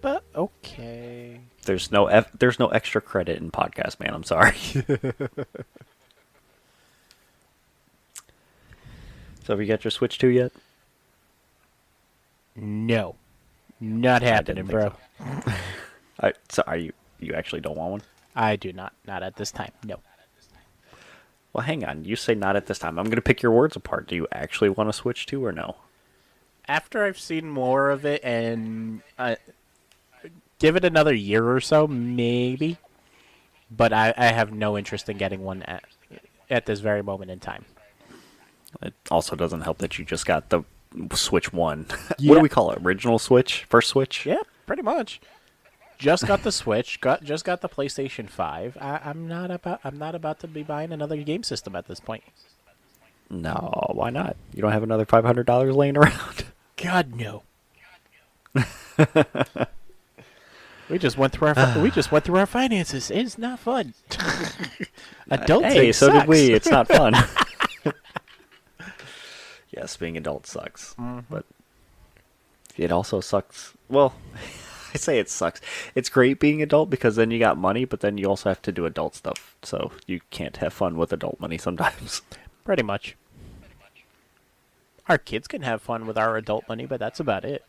But okay. There's no extra credit in podcast, man. I'm sorry. So have you got your Switch 2 yet? No, not happening, bro. So are you actually don't want one? I do not. Not at this time. No. Well, hang on. You say not at this time. I'm going to pick your words apart. Do you actually want to Switch 2 or no? After I've seen more of it and give it another year or so, maybe. But I have no interest in getting one at this very moment in time. It also doesn't help that you just got the Switch 1. Yeah. What do we call it? Original Switch? First Switch? Yeah, pretty much. Just got the Switch. Just got the PlayStation 5. I'm not about to be buying another game system at this point. No, why not? You don't have another $500 laying around? God no. We just went through our finances. It's not fun. Adulting hey, so sucks. did we. It's not fun. Yes, being adult sucks, but it also sucks. Well, I say it sucks. It's great being adult because then you got money, but then you also have to do adult stuff, so you can't have fun with adult money sometimes. Pretty much. Our kids can have fun with our adult money, but that's about it.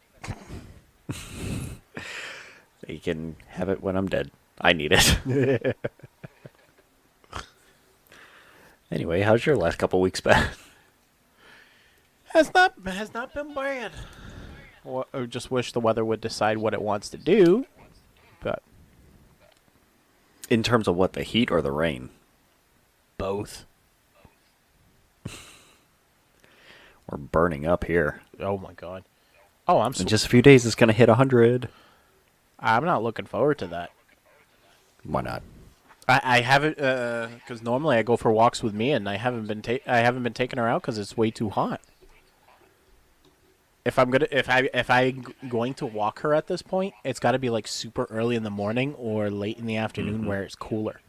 They can have it when I'm dead. I need it. Anyway, how's your last couple weeks been? Has not been bad. Well, I just wish the weather would decide what it wants to do, but In terms of what, the heat or the rain? both. We're burning up here. Oh my god. Oh, In just a few days, it's going to hit 100. I'm not looking forward to that. Why not? I haven't because normally I go for walks with Mia, and I haven't been taking her out because it's way too hot. If I'm going to walk her at this point, it's got to be like super early in the morning or late in the afternoon where it's cooler.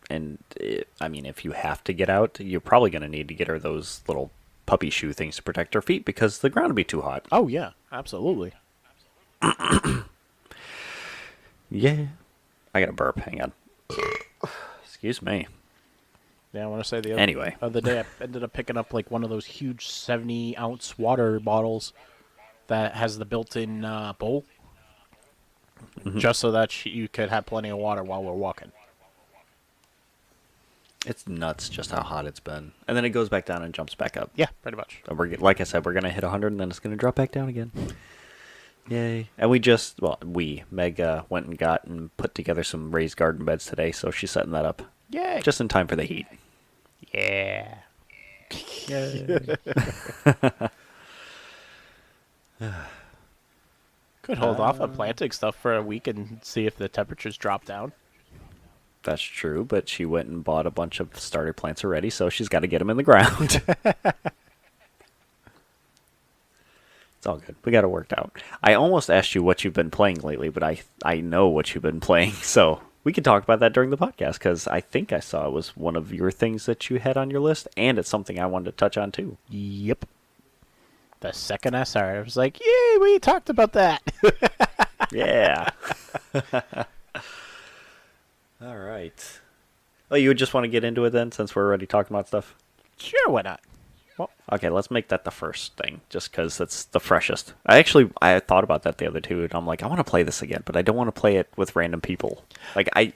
And, if you have to get out, you're probably going to need to get her those little puppy shoe things to protect her feet because the ground will be too hot. Oh yeah, absolutely. Yeah. I got a burp. Hang on. Excuse me. Yeah, I want to say the other day I ended up picking up like one of those huge 70-ounce water bottles that has the built-in bowl, just so that you could have plenty of water while we're walking. It's nuts just how hot it's been. And then it goes back down and jumps back up. Yeah, pretty much. And like I said, we're going to hit 100 and then it's going to drop back down again. Yay. And Meg went and got and put together some raised garden beds today, so she's setting that up. Yay. Just in time for the heat. Yeah. Could hold off on planting stuff for a week and see if the temperatures drop down. That's true, but she went and bought a bunch of starter plants already, so she's got to get them in the ground. It's all good. We got it worked out. I almost asked you what you've been playing lately, but I know what you've been playing, so we can talk about that during the podcast, because I think I saw it was one of your things that you had on your list, and it's something I wanted to touch on, too. Yep. The second I saw it, I was like, yay, we talked about that. Yeah. All right. Well, you would just want to get into it then, since we're already talking about stuff? Sure, why not? Well, okay, let's make that the first thing, just because it's the freshest. I thought about that the other day, and I'm like, I want to play this again, but I don't want to play it with random people. Like, I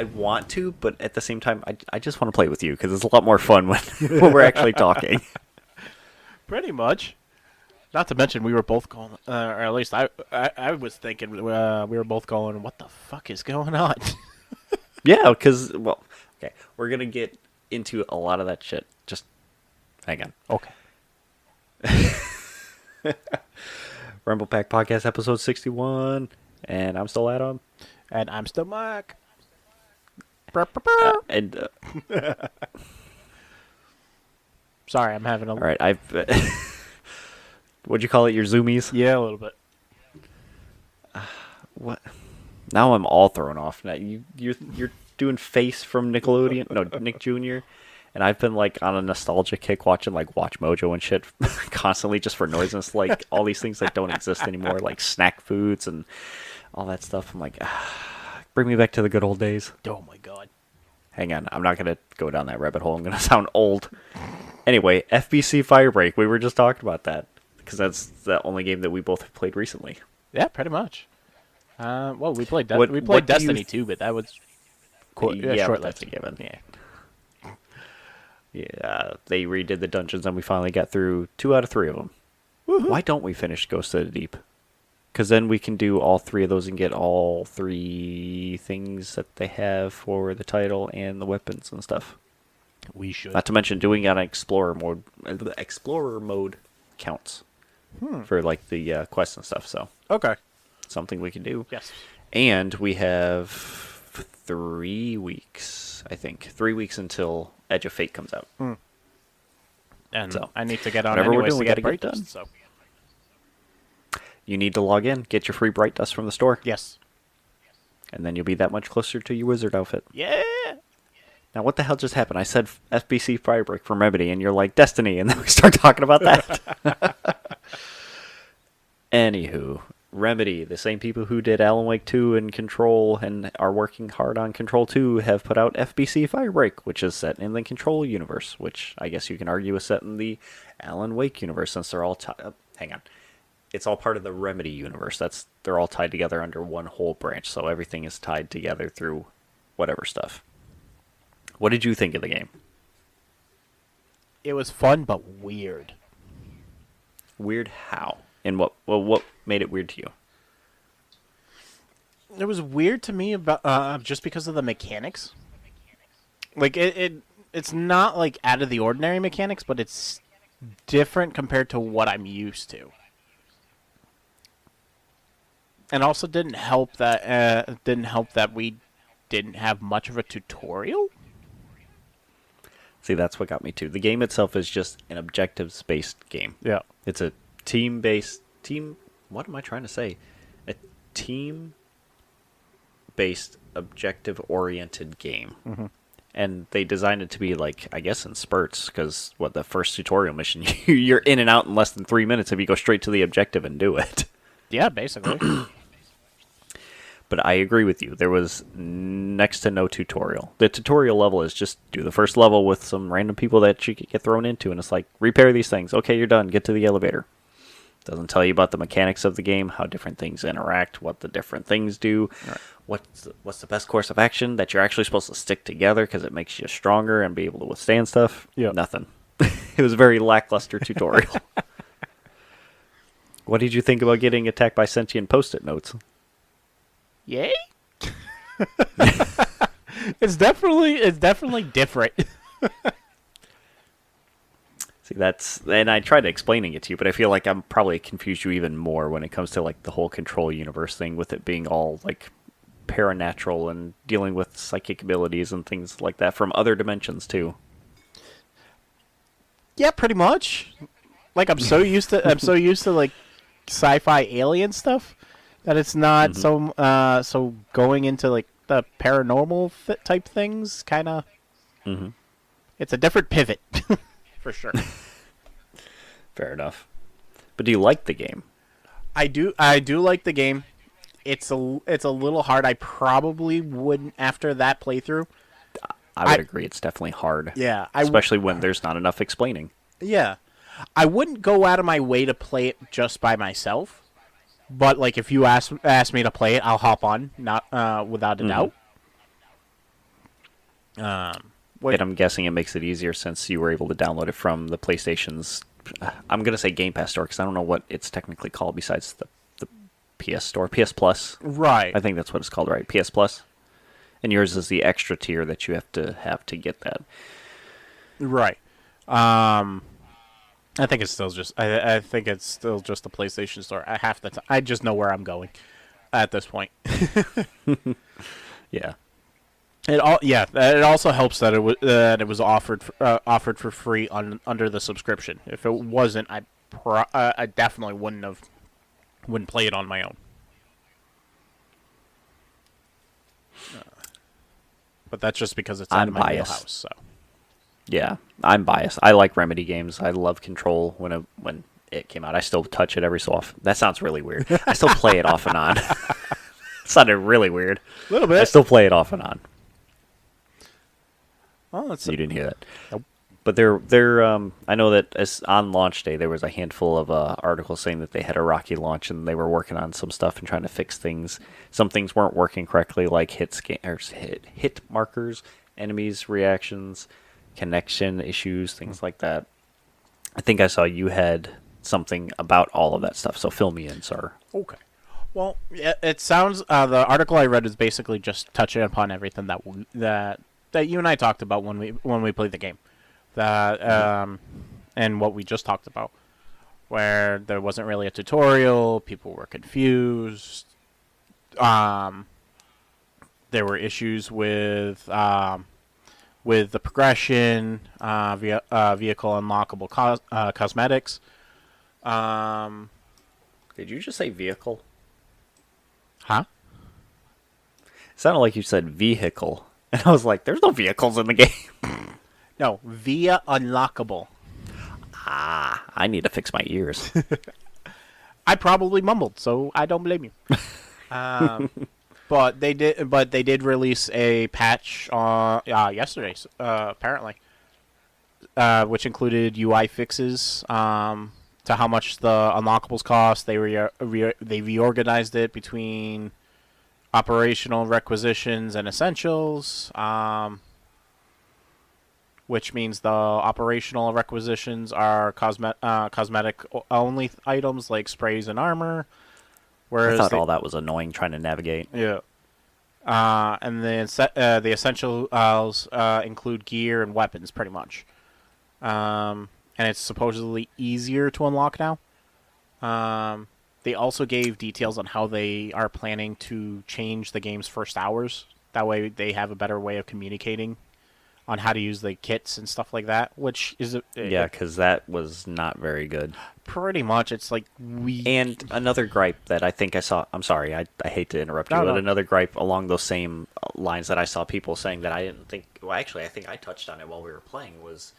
want to, but at the same time, I just want to play with you, because it's a lot more fun when we're actually talking. Pretty much. Not to mention, we were both going, or at least I was thinking, we were both going, what the fuck is going on? Yeah, because, okay, we're going to get into a lot of that shit. Just hang on. Okay. Ramblepack Podcast, episode 61. And I'm still Adam. And I'm still Mike. Sorry, I'm having a... All right, what'd you call it, your zoomies? Yeah, a little bit. What? Now I'm all thrown off. Now you're doing Face from Nickelodeon? No, Nick Jr. And I've been like on a nostalgia kick watching like Watch Mojo and shit constantly just for noises, like all these things that don't exist anymore, like snack foods and all that stuff. I'm like, bring me back to the good old days. Oh my god. Hang on, I'm not gonna go down that rabbit hole. I'm gonna sound old. Anyway, FBC Firebreak. We were just talking about that because that's the only game that we both have played recently. Yeah, pretty much. Well, we played Destiny 2, but that was short-lived. That's a given. Yeah, they redid the dungeons, and we finally got through 2 out of 3 of them. Woo-hoo. Why don't we finish Ghost of the Deep? Because then we can do all 3 of those and get all 3 things that they have for the title and the weapons and stuff. We should. Not to mention doing it on Explorer mode. The Explorer mode counts for like the quests and stuff. So okay, something we can do. Yes. And we have 3 weeks, I think. 3 weeks until Edge of Fate comes out. And so, I need to get on whatever anyways we're doing, to get Bright Dust. So. You need to log in, get your free Bright Dust from the store. Yes. And then you'll be that much closer to your wizard outfit. Yeah. Now, what the hell just happened? I said FBC Firebreak from Remedy, and you're like, Destiny, and then we start talking about that. Anywho, Remedy, the same people who did Alan Wake 2 and Control and are working hard on Control 2, have put out FBC Firebreak, which is set in the Control universe, which I guess you can argue is set in the Alan Wake universe, since they're all hang on. It's all part of the Remedy universe. They're all tied together under one whole branch, so everything is tied together through whatever stuff. What did you think of the game? It was fun, but weird. Weird how? And what made it weird to you? It was weird to me about just because of the mechanics. Like it's not like out of the ordinary mechanics, but it's different compared to what I'm used to. And also didn't help that we didn't have much of a tutorial. See, that's what got me too. The game itself is just an objectives-based game. Yeah. It's a what am I trying to say? A team-based, objective-oriented game. Mm-hmm. And they designed it to be like, I guess in spurts, because the first tutorial mission, you're in and out in less than 3 minutes if you go straight to the objective and do it. Yeah, basically. But I agree with you. There was next to no tutorial. The tutorial level is just do the first level with some random people that you get thrown into, and it's like, repair these things. Okay, you're done. Get to the elevator. Doesn't tell you about the mechanics of the game, how different things interact, what the different things do, right. What's the best course of action, that you're actually supposed to stick together because it makes you stronger and be able to withstand stuff. Yep. Nothing. It was a very lackluster tutorial. What did you think about getting attacked by sentient Post-it notes? Yay! It's definitely different. See, and I tried explaining it to you, but I feel like I'm probably confused you even more when it comes to like the whole Control universe thing, with it being all like paranatural and dealing with psychic abilities and things like that from other dimensions too. Yeah, pretty much. Like I'm so used to like sci-fi alien stuff that it's not so going into like the paranormal type things, kind of. Mm-hmm. It's a different pivot. For sure. Fair enough. But do you like the game? I do like the game. It's a little hard. I probably wouldn't after that playthrough. I would agree. It's definitely hard. Yeah. Especially when there's not enough explaining. Yeah. I wouldn't go out of my way to play it just by myself. But like if you ask me to play it, I'll hop on, not without a doubt. And I'm guessing it makes it easier since you were able to download it from the PlayStation's, I'm going to say Game Pass store, because I don't know what it's technically called besides the PS store. PS Plus. Right. I think that's what it's called, right? PS Plus. And yours is the extra tier that you have to get that. Right. I think it's still just. I think it's still just the PlayStation Store. I half the time, I just know where I'm going at this point. Yeah. It also helps that it was offered for free under the subscription. If it wasn't, I definitely wouldn't play it on my own. But that's just because it's out of my wheelhouse. So. Yeah, I'm biased. I like Remedy games. I love Control when it came out. I still touch it every so often. That sounds really weird. I still play it off and on. It sounded really weird. A little bit. I still play it off and on. Oh, you didn't hear that. Nope. But I know that on launch day there was a handful of articles saying that they had a rocky launch and they were working on some stuff and trying to fix things. Some things weren't working correctly, like hit markers, enemies reactions, connection issues, things like that. I think I saw you had something about all of that stuff, so fill me in, sir. Okay. Well, it sounds the article I read is basically just touching upon everything that you and I talked about when we played the game. That and what we just talked about, where there wasn't really a tutorial, people were confused. There were issues with the progression, vehicle unlockable cosmetics. Did you just say vehicle? Huh? It sounded like you said vehicle, and I was like, "There's no vehicles in the game." No, via unlockable. I need to fix my ears. I probably mumbled, so I don't blame you. But they did release a patch yesterday, apparently, which included UI fixes to how much the unlockables cost. They reorganized it between operational requisitions and essentials. Which means the operational requisitions are cosmetic only items like sprays and armor. Whereas I thought all that was annoying trying to navigate. Yeah. And the essentials include gear and weapons, pretty much. And it's supposedly easier to unlock now. They also gave details on how they are planning to change the game's first hours. That way they have a better way of communicating on how to use the kits and stuff like that, which is because that was not very good. Pretty much, it's like And another gripe that I think I saw. I'm sorry, I hate to interrupt you, but another gripe along those same lines that I saw people saying that I didn't think. Well, actually, I think I touched on it while we were playing. Was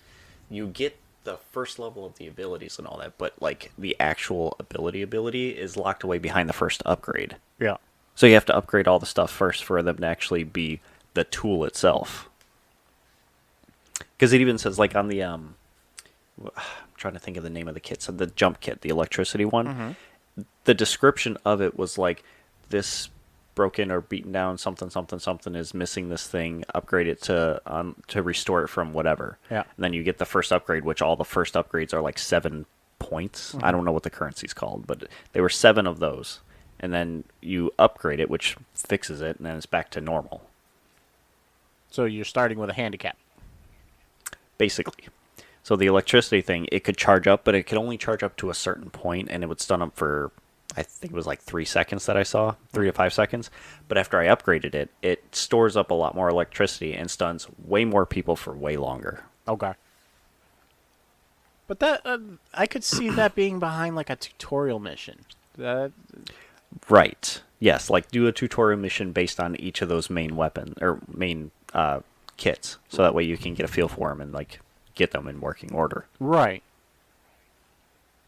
you get the first level of the abilities and all that, but like the actual ability is locked away behind the first upgrade. Yeah. So you have to upgrade all the stuff first for them to actually be the tool itself. Because it even says, like, on the, I'm trying to think of the name of the kit, so the jump kit, the electricity one, the description of it was like, this broken or beaten down something is missing this thing, upgrade it to restore it from whatever. Yeah. And then you get the first upgrade, which all the first upgrades are like 7 points. I don't know what the currency's called, but there were 7 of those. And then you upgrade it, which fixes it, and then it's back to normal. So you're starting with a handicap. Basically. So the electricity thing, it could charge up, but it could only charge up to a certain point, and it would stun up for, I think it was like 3 seconds that I saw, 3 to 5 seconds. But after I upgraded it, it stores up a lot more electricity and stuns way more people for way longer. Okay. But that I could see that being behind like a tutorial mission. Right. Yes, like do a tutorial mission based on each of those main kits, so that way you can get a feel for them and like get them in working order. Right.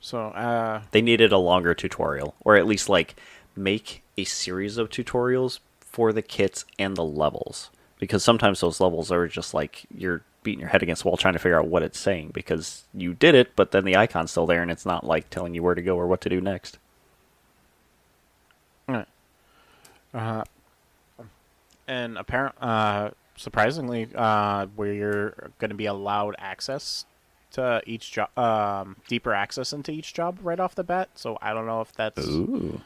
So they needed a longer tutorial, or at least like make a series of tutorials for the kits and the levels, because sometimes those levels are just like you're beating your head against the wall trying to figure out what it's saying because you did it, but then the icon's still there and it's not like telling you where to go or what to do next. And surprisingly, we're going to be allowed access to each job, deeper access into each job right off the bat. So I don't know if that's. Ooh.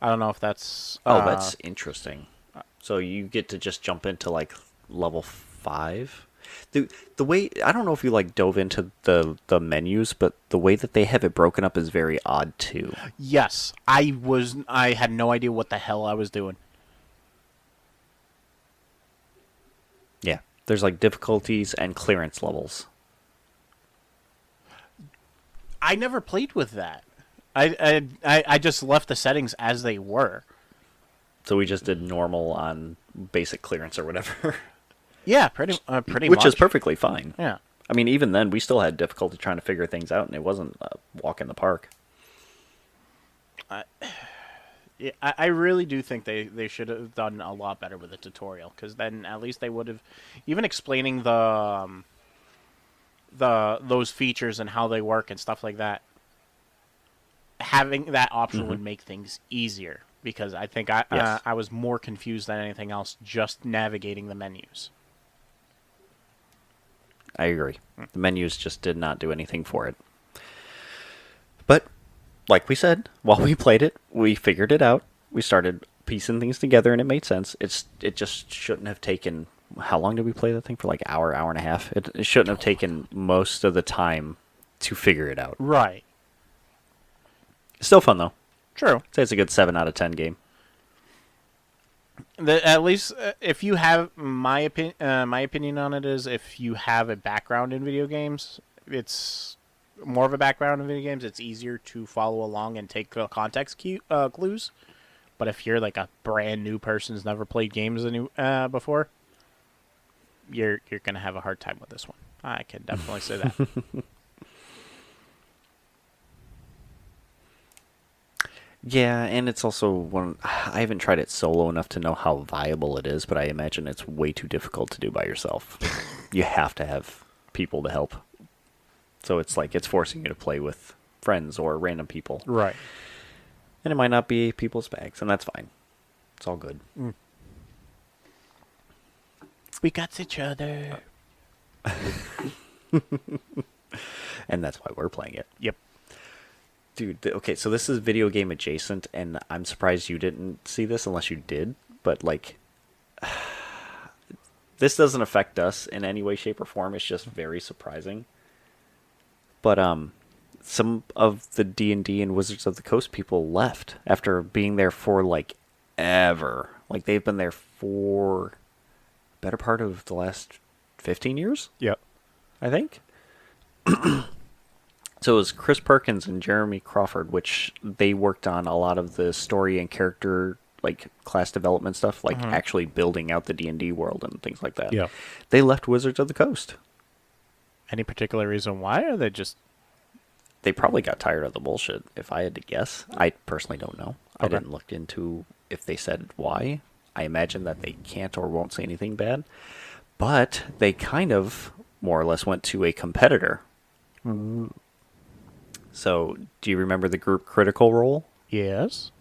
I don't know if that's. That's interesting. So you get to just jump into like level 5. The way, I don't know if you like dove into the menus, but the way that they have it broken up is very odd too. Yes, I had no idea what the hell I was doing. Yeah, there's like difficulties and clearance levels. I never played with that. I just left the settings as they were. So we just did normal on basic clearance or whatever. Yeah, pretty much. Which is perfectly fine. Yeah. I mean, even then, we still had difficulty trying to figure things out, and it wasn't a walk in the park. Yeah, I really do think they should have done a lot better with the tutorial, because then at least they would have, even explaining those features and how they work and stuff like that. Having that option would make things easier, because I think I was more confused than anything else just navigating the menus. I agree. The menus just did not do anything for it. But, like we said, while we played it, we figured it out. We started piecing things together, and it made sense. It just shouldn't have taken... How long did we play that thing for? Like an hour and a half? It shouldn't have taken most of the time to figure it out. Right. Still fun, though. True. I'd say it's a good 7 out of 10 game. At least, if you have my opinion on it is, if you have a background in video games, it's more of a background in video games. It's easier to follow along and take context clues. But if you're like a brand new person who's never played games before, you're gonna have a hard time with this one. I can definitely say that. Yeah, and it's also one... I haven't tried it solo enough to know how viable it is, but I imagine it's way too difficult to do by yourself. You have to have people to help. So it's like it's forcing you to play with friends or random people. Right. And it might not be people's bags, and that's fine. It's all good. We got each other. And that's why we're playing it. Yep. Dude, okay, so this is video game adjacent, and I'm surprised you didn't see this unless you did, but, like, this doesn't affect us in any way, shape, or form. It's just very surprising. But, some of the D&D and Wizards of the Coast people left after being there for, like, ever. Like, they've been there for better part of the last 15 years? Yep. I think. So it was Chris Perkins and Jeremy Crawford, which they worked on a lot of the story and character, like, class development stuff, like actually building out the D&D world and things like that. Yeah. They left Wizards of the Coast. Any particular reason why, or they just... They probably got tired of the bullshit, if I had to guess. I personally don't know. I didn't look into if they said why. I imagine that they can't or won't say anything bad. But they kind of, more or less, went to a competitor. So, do you remember the group Critical Role? Yes.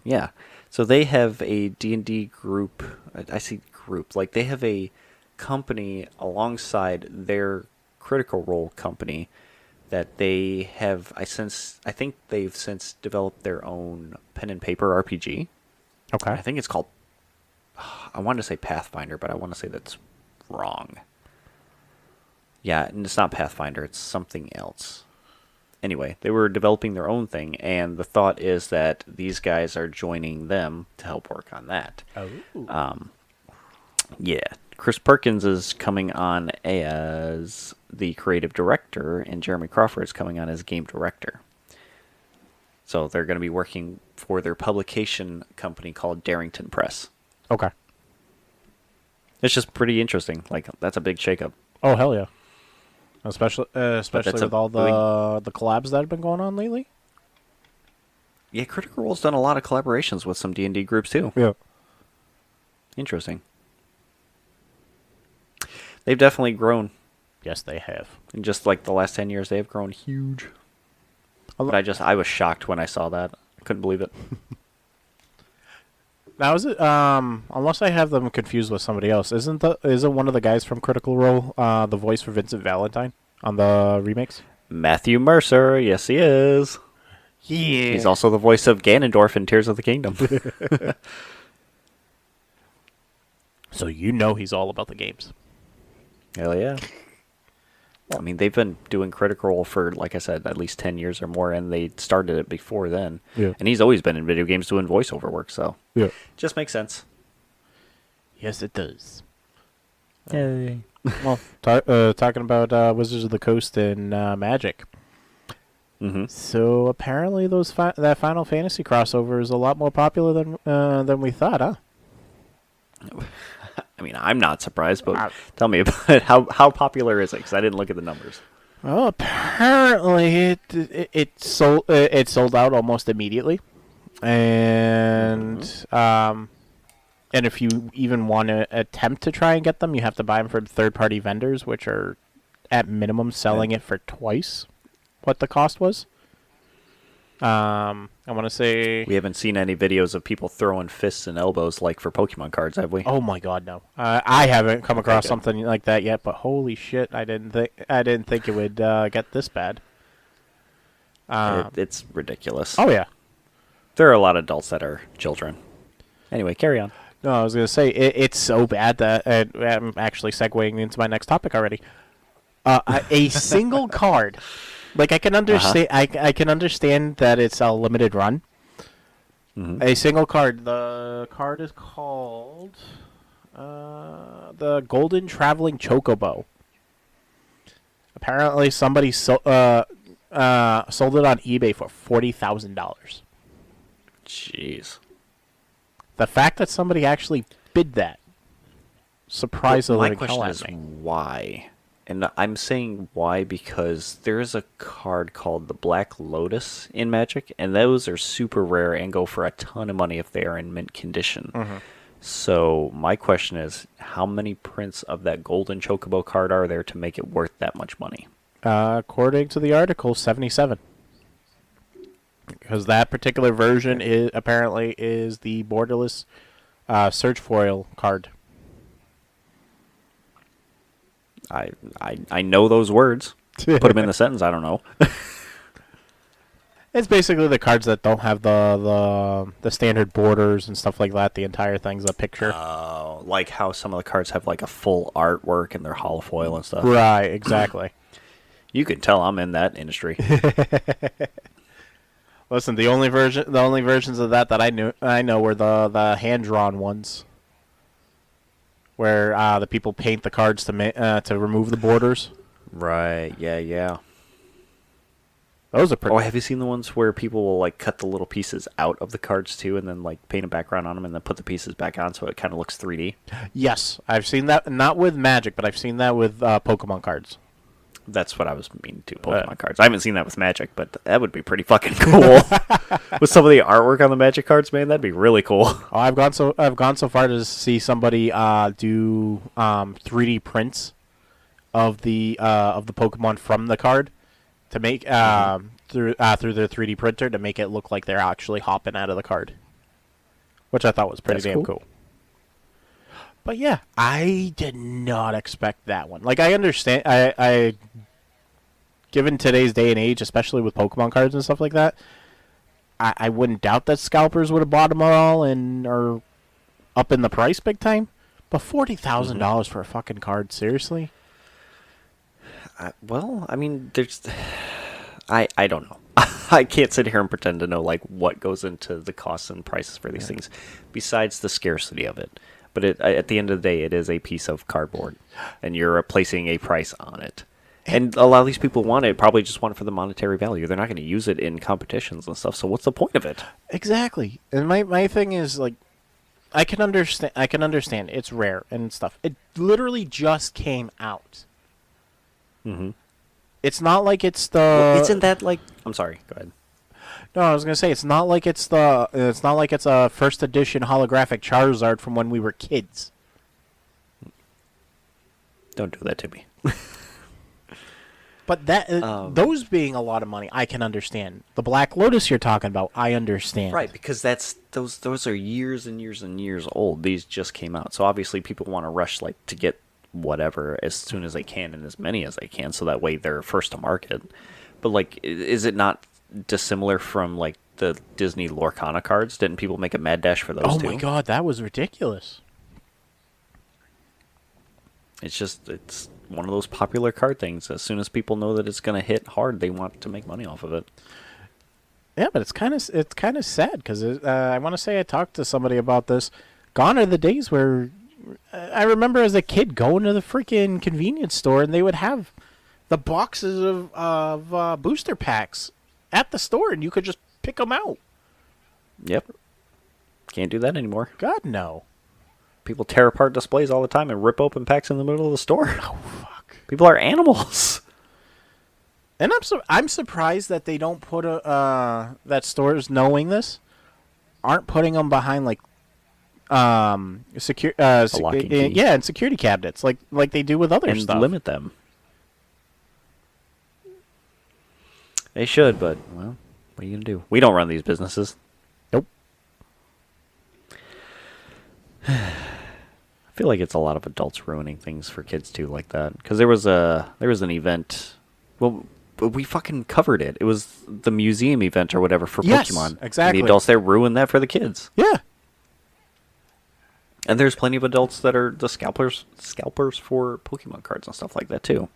Yeah. So they have a D&D group. I see group. Like, they have a company alongside their Critical Role company that they have... I think they've since developed their own pen and paper RPG. Okay. I think it's called... I wanted to say Pathfinder, but I want to say that's wrong. Yeah, and it's not Pathfinder. It's something else. Anyway, they were developing their own thing, and the thought is that these guys are joining them to help work on that. Oh. Yeah. Chris Perkins is coming on as the creative director, and Jeremy Crawford is coming on as game director. So they're going to be working for their publication company called Darrington Press. Okay. It's just pretty interesting. Like, that's a big shakeup. Oh, hell yeah. Especially with all the collabs that have been going on lately. Yeah, Critical Role's done a lot of collaborations with some D&D groups, too. Yeah. Interesting. They've definitely grown. Yes, they have. In just, like, the last 10 years, they've grown huge. But I was shocked when I saw that. I couldn't believe it. Now, is it, unless I have them confused with somebody else, isn't one of the guys from Critical Role the voice for Vincent Valentine on the remakes? Matthew Mercer, yes he is. Yeah. He's also the voice of Ganondorf in Tears of the Kingdom. So you know he's all about the games. Hell yeah. I mean, they've been doing Critical Role for, like I said, at least 10 years or more, and they started it before then. Yeah. And he's always been in video games doing voiceover work, so Yeah. just makes sense. Yes, it does. Yay. Well, talking about Wizards of the Coast and Magic. Mm-hmm. So apparently, that Final Fantasy crossover is a lot more popular than we thought, huh? I mean, I'm not surprised, but tell me about it. How popular is it? Because I didn't look at the numbers. Well, apparently it sold out almost immediately, and and if you even want to attempt to try and get them, you have to buy them from third-party vendors, which are at minimum selling it for twice what the cost was. I want to say We haven't seen any videos of people throwing fists and elbows like for Pokemon cards, have we? oh my god, no! I haven't come across good. something like that yet, but holy shit, I didn't think it would get this bad. It's ridiculous. Oh yeah. There are a lot of adults that are children. Anyway, carry on. No, I was gonna say it's so bad that I'm actually segueing into my next topic already. A single card, like I can understand, I can understand that it's a limited run. Mm-hmm. A single card. The card is called the Golden Traveling Chocobo. Apparently, somebody sold it on eBay for $40,000. Jeez. The fact that somebody actually bid that surprised the living hell out of me. My question is why? And I'm saying why because there is a card called the Black Lotus in Magic, and those are super rare and go for a ton of money if they are in mint condition. Mm-hmm. So my question is, how many prints of that Golden Chocobo card are there to make it worth that much money? According to the article, 77. Because that particular version apparently is the borderless search foil card. I know those words. Put them in the sentence. I don't know. It's basically the cards that don't have the standard borders and stuff like that. The entire thing's a picture. Like how some of the cards have like a full artwork and they're holofoil and stuff. Right, exactly. You can tell I'm in that industry. Listen, the only versions of that I know were the hand drawn ones, where the people paint the cards to remove the borders. Right. Yeah. Those are pretty. Oh, have you seen the ones where people will like cut the little pieces out of the cards too, and then like paint a background on them, and then put the pieces back on so it kind of looks 3D? Yes, I've seen that. Not with Magic, but I've seen that with Pokemon cards. That's what I was meaning to, Pokemon cards. I haven't seen that with Magic, but that would be pretty fucking cool. With some of the artwork on the Magic cards, man, that'd be really cool. Oh, I've gone so far to see somebody do 3D prints of the Pokemon from the card to make through their 3D printer to make it look like they're actually hopping out of the card, which I thought was pretty damn cool. But yeah, I did not expect that one. Like, I understand, I given today's day and age, especially with Pokemon cards and stuff like that, I wouldn't doubt that scalpers would have bought them all and are up in the price big time. But $40,000 for a fucking card, seriously? Well, I mean, I don't know. I can't sit here and pretend to know like what goes into the costs and prices for these things, besides the scarcity of it. But at the end of the day, it is a piece of cardboard, and you're placing a price on it. And a lot of these people want it, probably just want it for the monetary value. They're not going to use it in competitions and stuff, so what's the point of it? Exactly. And my thing is, like, I can understand it's rare and stuff. It literally just came out. Mm-hmm. It's not like it's the... Well, isn't that like... I'm sorry, go ahead. No, I was gonna say it's not like it's a first edition holographic Charizard from when we were kids. Don't do that to me. But that those being a lot of money, I can understand. The Black Lotus you're talking about, I understand. Right, because those are years and years and years old. These just came out, so obviously people want to rush like to get whatever as soon as they can and as many as they can, so that way they're first to market. But like, is it not dissimilar from like the Disney Lorcana cards? Didn't people make a mad dash for those too? Oh my god, that was ridiculous. It's one of those popular card things. As soon as people know that it's going to hit hard, they want to make money off of it. Yeah, but it's kind of sad because I want to say I talked to somebody about this. Gone are the days where I remember as a kid going to the freaking convenience store and they would have the boxes of booster packs at the store and you could just pick them out. Yep. Can't do that anymore. God, no. People tear apart displays all the time and rip open packs in the middle of the store. Oh, fuck. People are animals. And I'm surprised that they don't put that stores, knowing this, aren't putting them behind like secure locking key. Yeah, and security cabinets like they do with other stuff. And limit them. They should, but well, what are you gonna do? We don't run these businesses. Nope. I feel like it's a lot of adults ruining things for kids too, like that. Because there was an event. Well, we fucking covered it. It was the museum event or whatever for Pokemon. Exactly. And the adults there ruined that for the kids. Yeah. And there's plenty of adults that are the scalpers for Pokemon cards and stuff like that too.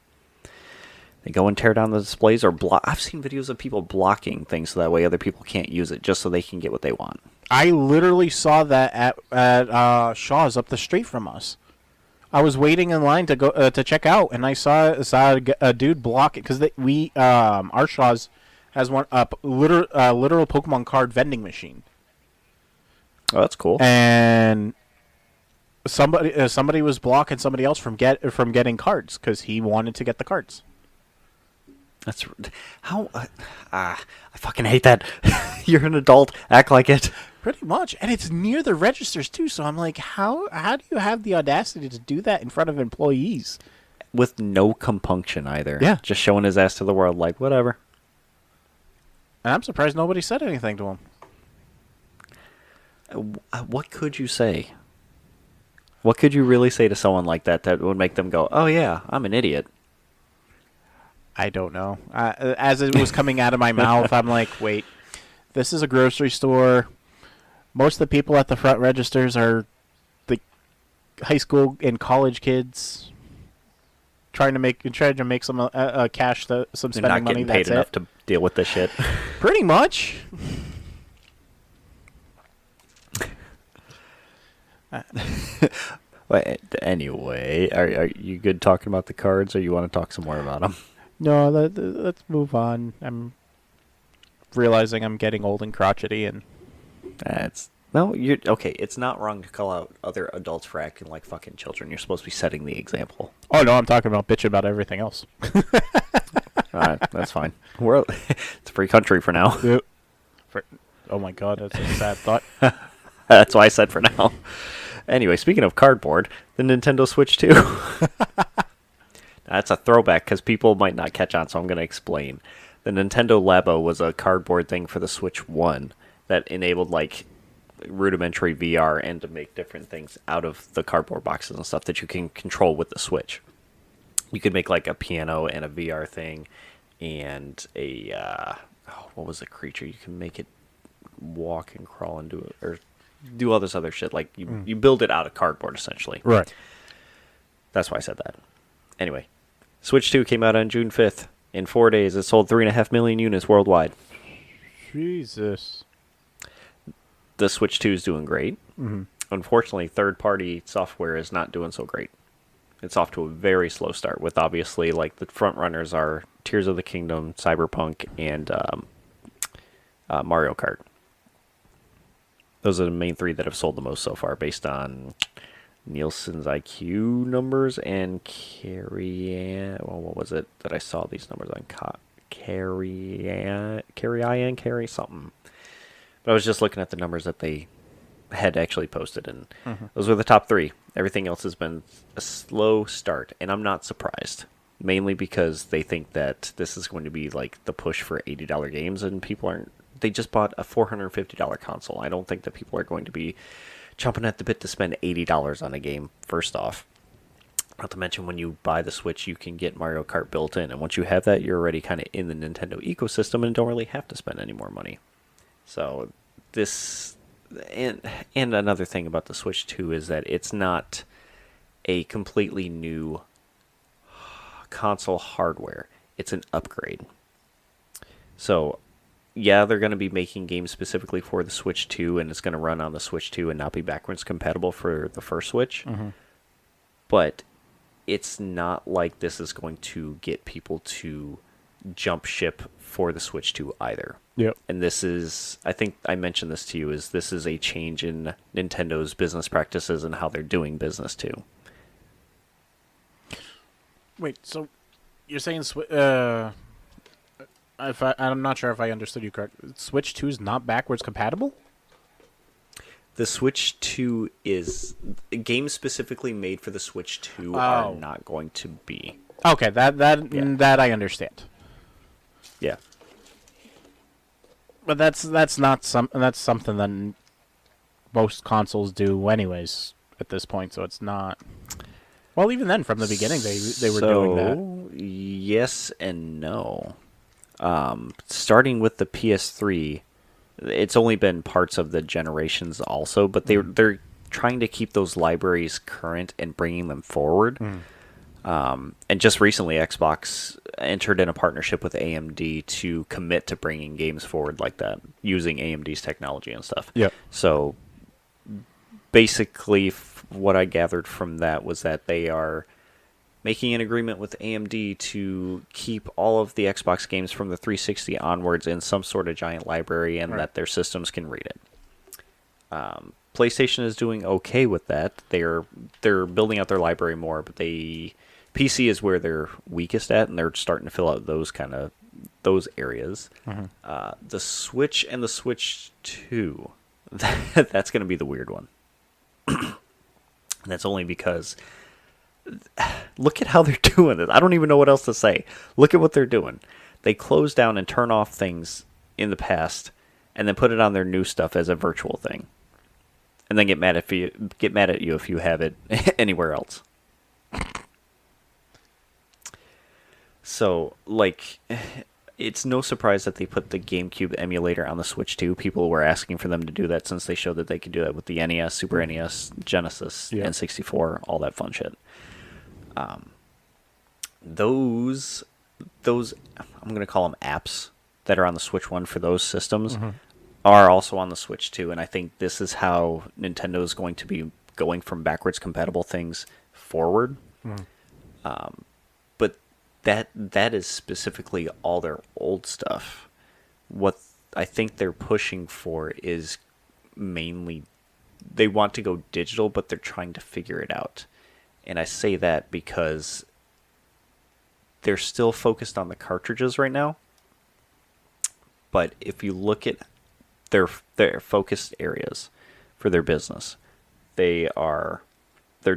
They go and tear down the displays or block. I've seen videos of people blocking things so that way other people can't use it, just so they can get what they want. I literally saw that at Shaw's up the street from us. I was waiting in line to go to check out, and I saw a dude block it because our Shaw's has one literal Pokemon card vending machine. Oh, that's cool. And somebody was blocking somebody else from getting cards because he wanted to get the cards. That's how I fucking hate that. You're an adult, act like it. Pretty much, and it's near the registers too. So I'm like, how do you have the audacity to do that in front of employees? With no compunction either. Yeah, just showing his ass to the world, like whatever. And I'm surprised nobody said anything to him. What could you say? What could you really say to someone like that would make them go, "Oh yeah, I'm an idiot"? I don't know. As it was coming out of my mouth, I'm like, wait, this is a grocery store. Most of the people at the front registers are the high school and college kids trying to make some cash, some spending They're not money. getting paid enough to deal with this shit. Pretty much. Anyway, are you good talking about the cards, or you want to talk some more about them? No, let's move on. I'm realizing I'm getting old and crotchety, and you're okay. It's not wrong to call out other adults for acting like fucking children. You're supposed to be setting the example. Oh no, I'm talking about bitching about everything else. All right, that's fine. It's a free country for now. Yep. Oh my god, that's a sad thought. That's why I said for now. Anyway, speaking of cardboard, the Nintendo Switch 2. That's a throwback because people might not catch on, so I'm going to explain. The Nintendo Labo was a cardboard thing for the Switch 1 that enabled like rudimentary VR and to make different things out of the cardboard boxes and stuff that you can control with the Switch. You could make like a piano and a VR thing and what was the creature? You can make it walk and crawl and do it, or do all this other shit. Like you build it out of cardboard essentially. Right. That's why I said that. Anyway, Switch 2 came out on June 5th. In 4 days, it sold 3.5 million units worldwide. Jesus. The Switch 2 is doing great. Mm-hmm. Unfortunately, third-party software is not doing so great. It's off to a very slow start, with obviously, like, the front runners are Tears of the Kingdom, Cyberpunk, and Mario Kart. Those are the main three that have sold the most so far, based on Nielsen's IQ numbers and what was it that I saw these numbers on? Carry something. But I was just looking at the numbers that they had actually posted, and those were the top three. Everything else has been a slow start, and I'm not surprised. Mainly because they think that this is going to be like the push for $80 games, and people aren't. They just bought a $450 console. I don't think that people are going to be chomping at the bit to spend $80 on a game, first off. Not to mention, when you buy the Switch, you can get Mario Kart built in. And once you have that, you're already kind of in the Nintendo ecosystem and don't really have to spend any more money. So this... And another thing about the Switch 2 is that it's not a completely new console hardware. It's an upgrade. So, yeah, they're going to be making games specifically for the Switch 2, and it's going to run on the Switch 2 and not be backwards compatible for the first Switch. Mm-hmm. But it's not like this is going to get people to jump ship for the Switch 2 either. Yep. And this is, I think I mentioned this to you, is this is a change in Nintendo's business practices and how they're doing business too. Wait, so you're saying I'm not sure if I understood you correctly. Switch 2 is not backwards compatible? The Switch 2 is games specifically made for the Switch 2 are not going to be. Okay, that I understand. Yeah. But that's something that most consoles do anyways at this point, so it's not. Well, even then, from the beginning, they were doing that. Yes and no. Starting with the PS3, it's only been parts of the generations also, but they're trying to keep those libraries current and bringing them forward. And just recently, Xbox entered in a partnership with AMD to commit to bringing games forward like that, using AMD's technology and stuff. Yeah. So basically, what I gathered from that was that they are making an agreement with AMD to keep all of the Xbox games from the 360 onwards in some sort of giant library, and that their systems can read it. PlayStation is doing okay with that. They're building out their library more, but PC is where they're weakest at, and they're starting to fill out those areas. The Switch and the Switch 2, that's going to be the weird one. And that's only because look at how they're doing this. I don't even know what else to say. Look at what they're doing. They close down and turn off things in the past, and then put it on their new stuff as a virtual thing, and then get mad at you if you have it anywhere else. So, like, it's no surprise that they put the GameCube emulator on the Switch 2. People were asking for them to do that since they showed that they could do that with the NES, Super NES, Genesis, N64, all that fun shit. Those I'm going to call them apps that are on the Switch 1 for those systems are also on the Switch 2, and I think this is how Nintendo is going to be going from backwards compatible things forward. But that is specifically all their old stuff. What I think they're pushing for is mainly they want to go digital, but they're trying to figure it out. And I say that because they're still focused on the cartridges right now. But if you look at their focused areas for their business, they're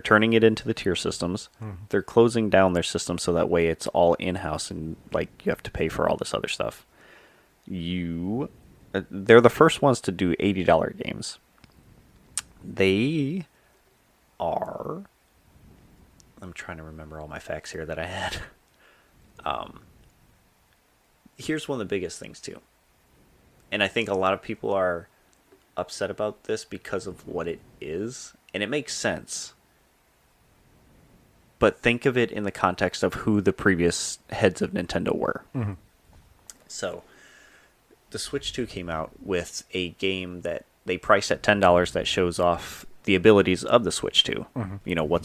turning it into the tier systems. They're closing down their system so that way it's all in-house and like you have to pay for all this other stuff. They're the first ones to do $80 games. They are... I'm trying to remember all my facts here that I had. Here's one of the biggest things too. And I think a lot of people are upset about this because of what it is. And it makes sense. But think of it in the context of who the previous heads of Nintendo were. So, the Switch 2 came out with a game that they priced at $10 that shows off the abilities of the Switch 2. You know, what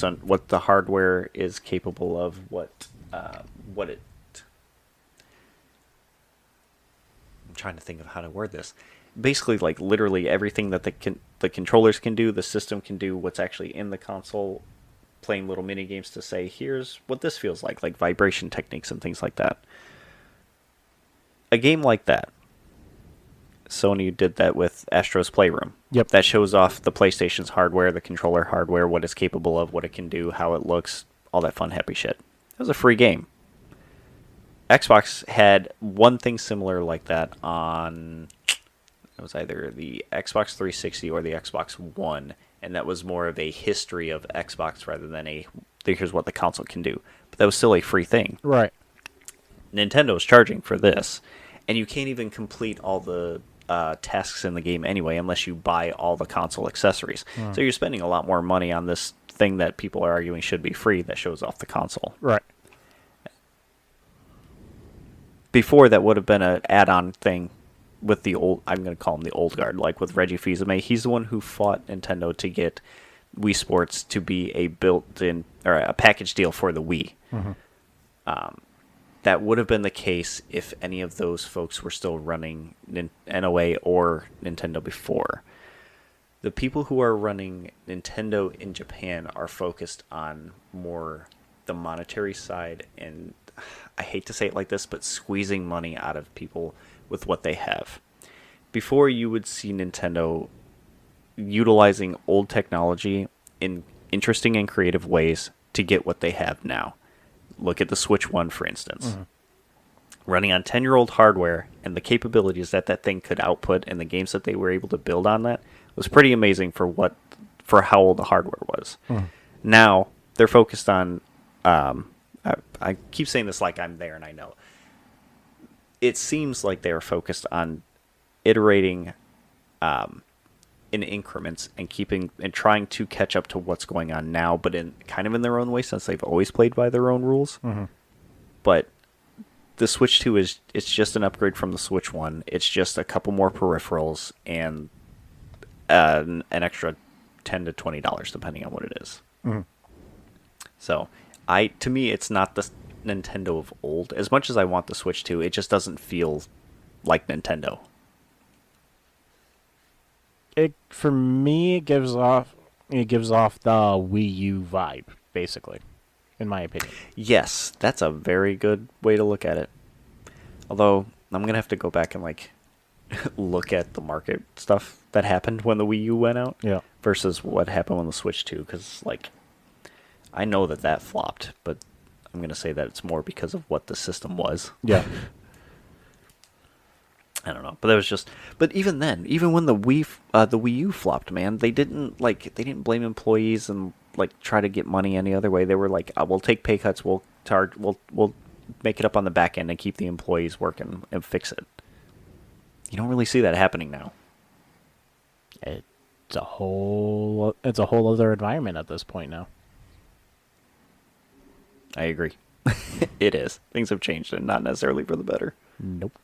the hardware is capable of, what it... I'm trying to think of how to word this. Basically, like, literally everything that the controllers can do, the system can do, what's actually in the console, playing little mini games to say, here's what this feels like vibration techniques and things like that. A game like that, Sony did that with Astro's Playroom. Yep. That shows off the PlayStation's hardware, the controller hardware, what it's capable of, what it can do, how it looks, all that fun, happy shit. It was a free game. Xbox had one thing similar like that on... It was either the Xbox 360 or the Xbox One, and that was more of a history of Xbox rather than here's what the console can do. But that was still a free thing. Right. Nintendo's charging for this, and you can't even complete all the tasks in the game anyway unless you buy all the console accessories. So you're spending a lot more money on this thing that people are arguing should be free that shows off the console. Right. before that would have been an add-on thing with the old, I'm going to call him the old guard, like with Reggie Fils-Aimé. He's the one who fought Nintendo to get Wii Sports to be a built-in or a package deal for the Wii. That would have been the case if any of those folks were still running NOA or Nintendo before. The people who are running Nintendo in Japan are focused on more the monetary side, and I hate to say it like this, but squeezing money out of people with what they have. Before, you would see Nintendo utilizing old technology in interesting and creative ways to get what they have now. Look at the Switch 1, for instance. Running on 10-year-old hardware and the capabilities that that thing could output and the games that they were able to build on that was pretty amazing for how old the hardware was. Now, they're focused on... I keep saying this like I'm there and I know. It seems like they are focused on iterating in increments and trying to catch up to what's going on now, but in kind of in their own way, since they've always played by their own rules. But the Switch 2 it's just an upgrade from the Switch 1. It's just a couple more peripherals and an extra $10 to $20 depending on what it is. So to me, it's not the Nintendo of old. As much as I want the Switch 2, it just doesn't feel like Nintendo. For me, it gives off the Wii U vibe, basically, in my opinion. Yes, that's a very good way to look at it. Although I'm gonna have to go back and look at the market stuff that happened when the Wii U went out, versus what happened when the Switch 2, because I know that flopped, but I'm gonna say that it's more because of what the system was. Yeah. I don't know, but that was just. But even then, even when the Wii U flopped, man, they didn't blame employees and try to get money any other way. They were like, we'll take pay cuts, we'll make it up on the back end and keep the employees working and fix it. You don't really see that happening now. It's a whole other environment at this point now. I agree. It is. Things have changed, and not necessarily for the better. Nope.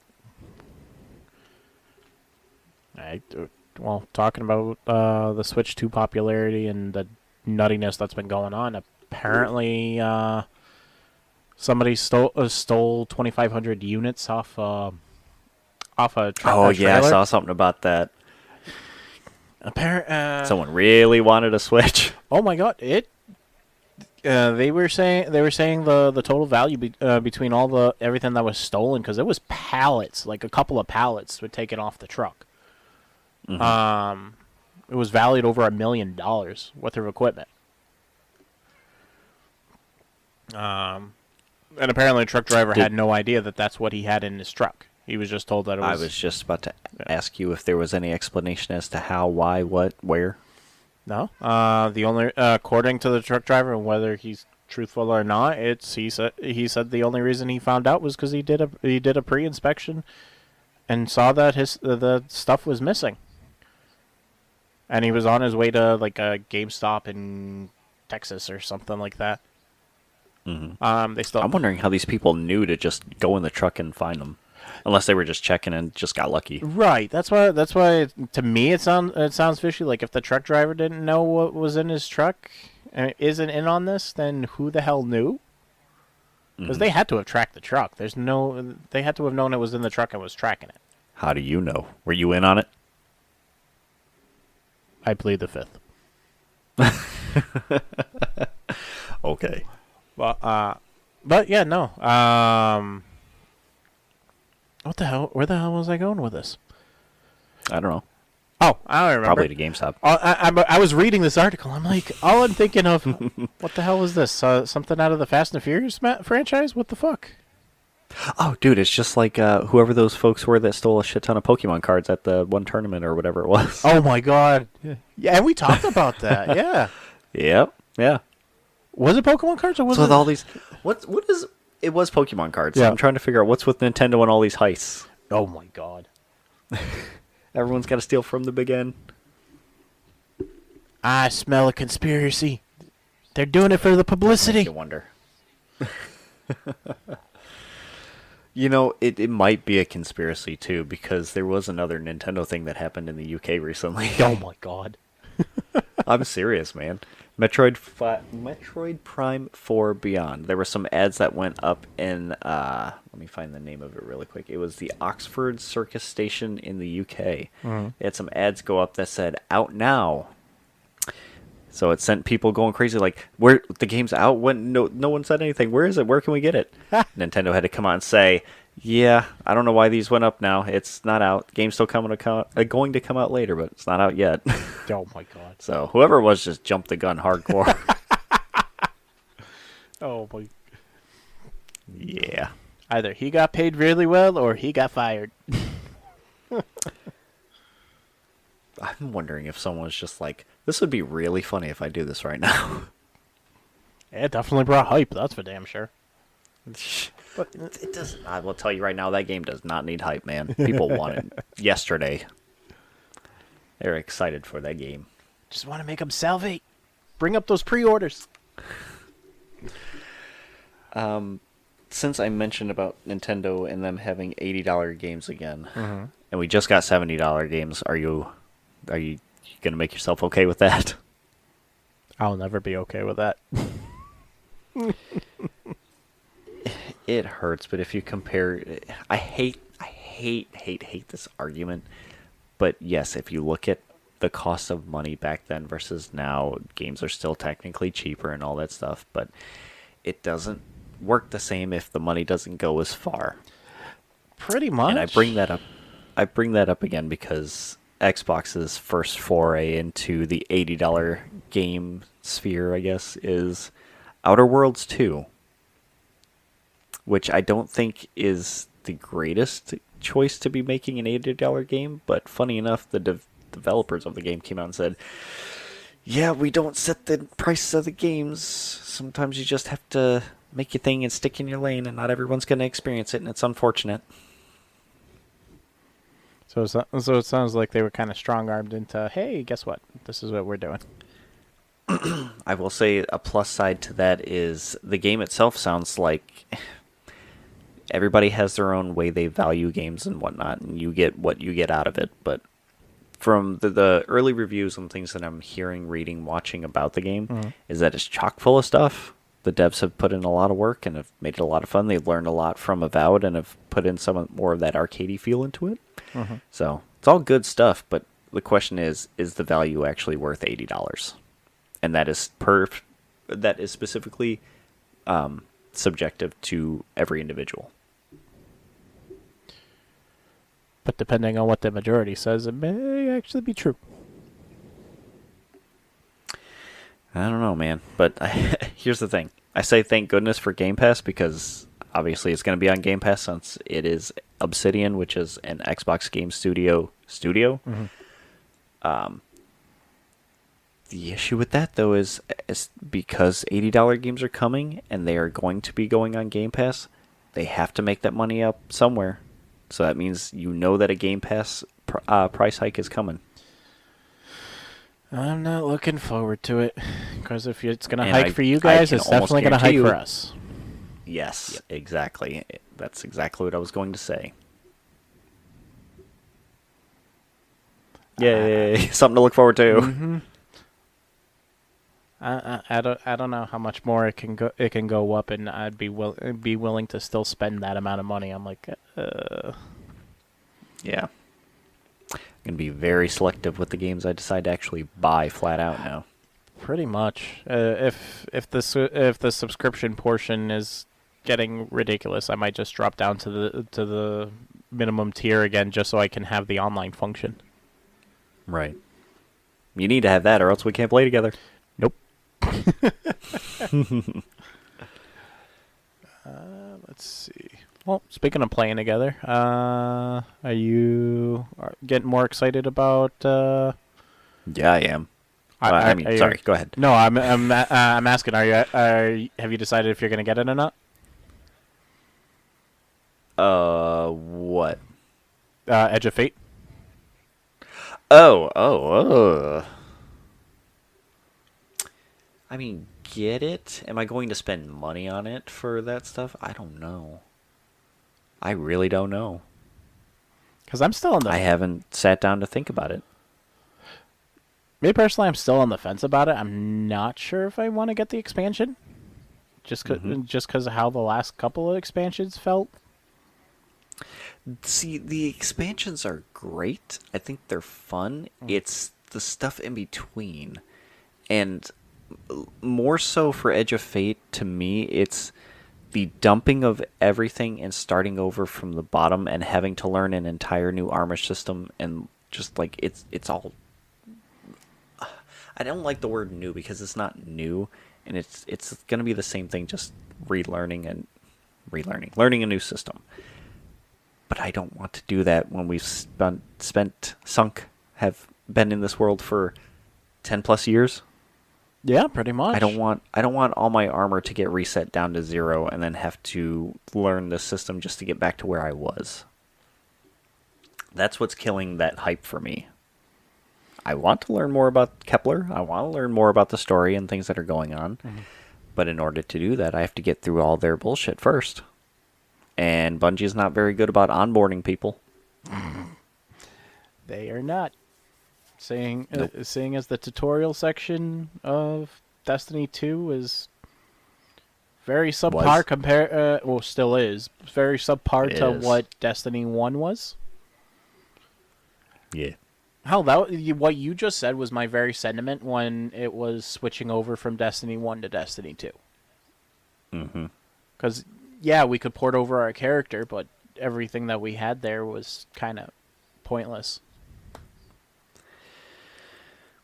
Well, talking about the Switch 2 popularity and the nuttiness that's been going on, apparently somebody stole 2,500 units off a trailer. Yeah, I saw something about that. Someone really wanted a Switch. Oh my God! They were saying the total value between everything that was stolen, because it was pallets, like a couple of pallets were taken off the truck. It was valued over $1 million worth of equipment. And apparently the truck driver had no idea that that's what he had in his truck. He was just told that it was... I was just about to ask you if there was any explanation as to how, why, what, where. No. The only according to the truck driver, and whether he's truthful or not, he said the only reason he found out was because he did a pre-inspection and saw that the stuff was missing. And he was on his way to a GameStop in Texas or something like that. I'm wondering how these people knew to just go in the truck and find them, unless they were just checking and just got lucky. Right. That's why. To me, it sounds fishy. Like if the truck driver didn't know what was in his truck and isn't in on this, then who the hell knew? Because they had to have tracked the truck. They had to have known it was in the truck and was tracking it. How do you know? Were you in on it? I plead the fifth. Okay. But yeah, no. What the hell? Where the hell was I going with this? I don't know. Oh, I don't remember. Probably to GameStop. I was reading this article. I'm like, all I'm thinking of, what the hell was this? Something out of the Fast and Furious franchise? What the fuck? Oh, dude, it's just like whoever those folks were that stole a shit ton of Pokemon cards at the one tournament or whatever it was. Oh my God! Yeah, and we talked about that. Yeah. Yep. Yeah. Was it Pokemon cards or was it? With all these, what is? It was Pokemon cards. Yeah. I'm trying to figure out what's with Nintendo and all these heists. Oh my God! Everyone's got to steal from the big end. I smell a conspiracy. They're doing it for the publicity. You wonder. You know, it might be a conspiracy too, because there was another Nintendo thing that happened in the UK recently. Oh my god. I'm serious, man. Metroid Prime 4 Beyond. There were some ads that went up in let me find the name of it really quick. It was the Oxford Circus Station in the UK. Mm-hmm. They had some ads go up that said out now. So it sent people going crazy like, where the game's out? When no one said anything. Where is it? Where can we get it? Nintendo had to come out and say, yeah, I don't know why these went up now. It's not out. Game's still going to come out later, but it's not out yet. Oh my god. So whoever it was just jumped the gun hardcore. Oh my. Yeah. Either he got paid really well or he got fired. I'm wondering if someone was just like, this would be really funny if I do this right now. It definitely brought hype, that's for damn sure. But it does. I will tell you right now, that game does not need hype, man. People want it yesterday. They're excited for that game. Just want to make them salivate. Bring up those pre-orders. Since I mentioned about Nintendo and them having $80 games again, and we just got $70 games, are you gonna make yourself okay with that? I'll never be okay with that. It hurts, but if you compare, I hate this argument. But yes, if you look at the cost of money back then versus now, games are still technically cheaper and all that stuff, but it doesn't work the same if the money doesn't go as far. Pretty much. And I bring that up again because Xbox's first foray into the $80 game sphere, I guess, is Outer Worlds 2, which I don't think is the greatest choice to be making an $80 game, but funny enough, the developers of the game came out and said, yeah, we don't set the prices of the games. Sometimes you just have to make your thing and stick in your lane, and not everyone's going to experience it, and it's unfortunate. So it sounds like they were kind of strong-armed into, hey, guess what? This is what we're doing. I will say a plus side to that is the game itself sounds like everybody has their own way they value games and whatnot, and you get what you get out of it. But from the early reviews and things that I'm hearing, reading, watching about the game, is that it's chock full of stuff. The devs have put in a lot of work and have made it a lot of fun. They've learned a lot from Avowed and have put in some more of that arcadey feel into it. So it's all good stuff, but the question is the value actually worth $80? And that is specifically subjective to every individual. But depending on what the majority says, it may actually be true. I don't know, man. But here's the thing. I say thank goodness for Game Pass because obviously it's going to be on Game Pass since it is Obsidian, which is an Xbox game studio. The issue with that, though, is because $80 games are coming and they are going to be going on Game Pass, they have to make that money up somewhere. So that means that a Game Pass price hike is coming. I'm not looking forward to it, because if it's going to hike for you guys, it's definitely going to hike for us. Yes, exactly. That's exactly what I was going to say. Yay! Something to look forward to. Mm-hmm. I don't know how much more it can go. It can go up, and I'd be willing to still spend that amount of money. I'm like, yeah. I'm gonna be very selective with the games I decide to actually buy flat out now. Pretty much. If the subscription portion is getting ridiculous, I might just drop down to the minimum tier again, just so I can have the online function. Right. You need to have that, or else we can't play together. Nope. Let's see. Well, speaking of playing together, are you getting more excited about? Yeah, I am. Sorry. Go ahead. No, I'm asking. Have you decided if you're going to get it or not? What? Edge of Fate. Oh. I mean, get it? Am I going to spend money on it for that stuff? I don't know. I really don't know. Because I'm still on the... I haven't sat down to think about it. Me personally, I'm still on the fence about it. I'm not sure if I want to get the expansion. Just because of how the last couple of expansions felt. See, the expansions are great. I think they're fun. It's the stuff in between. And more so for Edge of Fate, to me, it's the dumping of everything and starting over from the bottom and having to learn an entire new armor system and just like it's all... I don't like the word new because it's not new, and it's going to be the same thing, just learning a new system. But I don't want to do that when we've have been in this world for 10 plus years. Yeah, pretty much. I don't want all my armor to get reset down to 0 and then have to learn the system just to get back to where I was. That's what's killing that hype for me. I want to learn more about Kepler. I want to learn more about the story and things that are going on. Mm-hmm. But in order to do that, I have to get through all their bullshit first. And Bungie's not very good about onboarding people. They are not. Seeing as the tutorial section of Destiny 2 is very subpar still is very subpar to what Destiny 1 was. Yeah. Hell, what you just said was my very sentiment when it was switching over from Destiny 1 to Destiny 2. Mm-hmm. Because, yeah, we could port over our character, but everything that we had there was kind of pointless.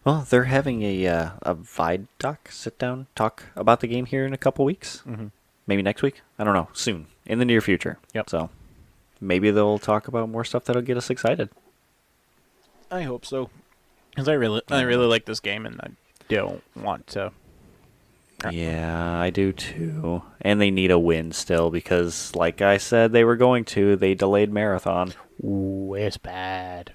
Well, they're having a Vidoc sit-down talk about the game here in a couple weeks. Mm-hmm. Maybe next week? I don't know. Soon. In the near future. Yep. So, maybe they'll talk about more stuff that'll get us excited. I hope so. Because I really like this game, and I don't want to... Yeah, I do too. And they need a win still, because, like I said they were going to, they delayed Marathon. Ooh, it's bad.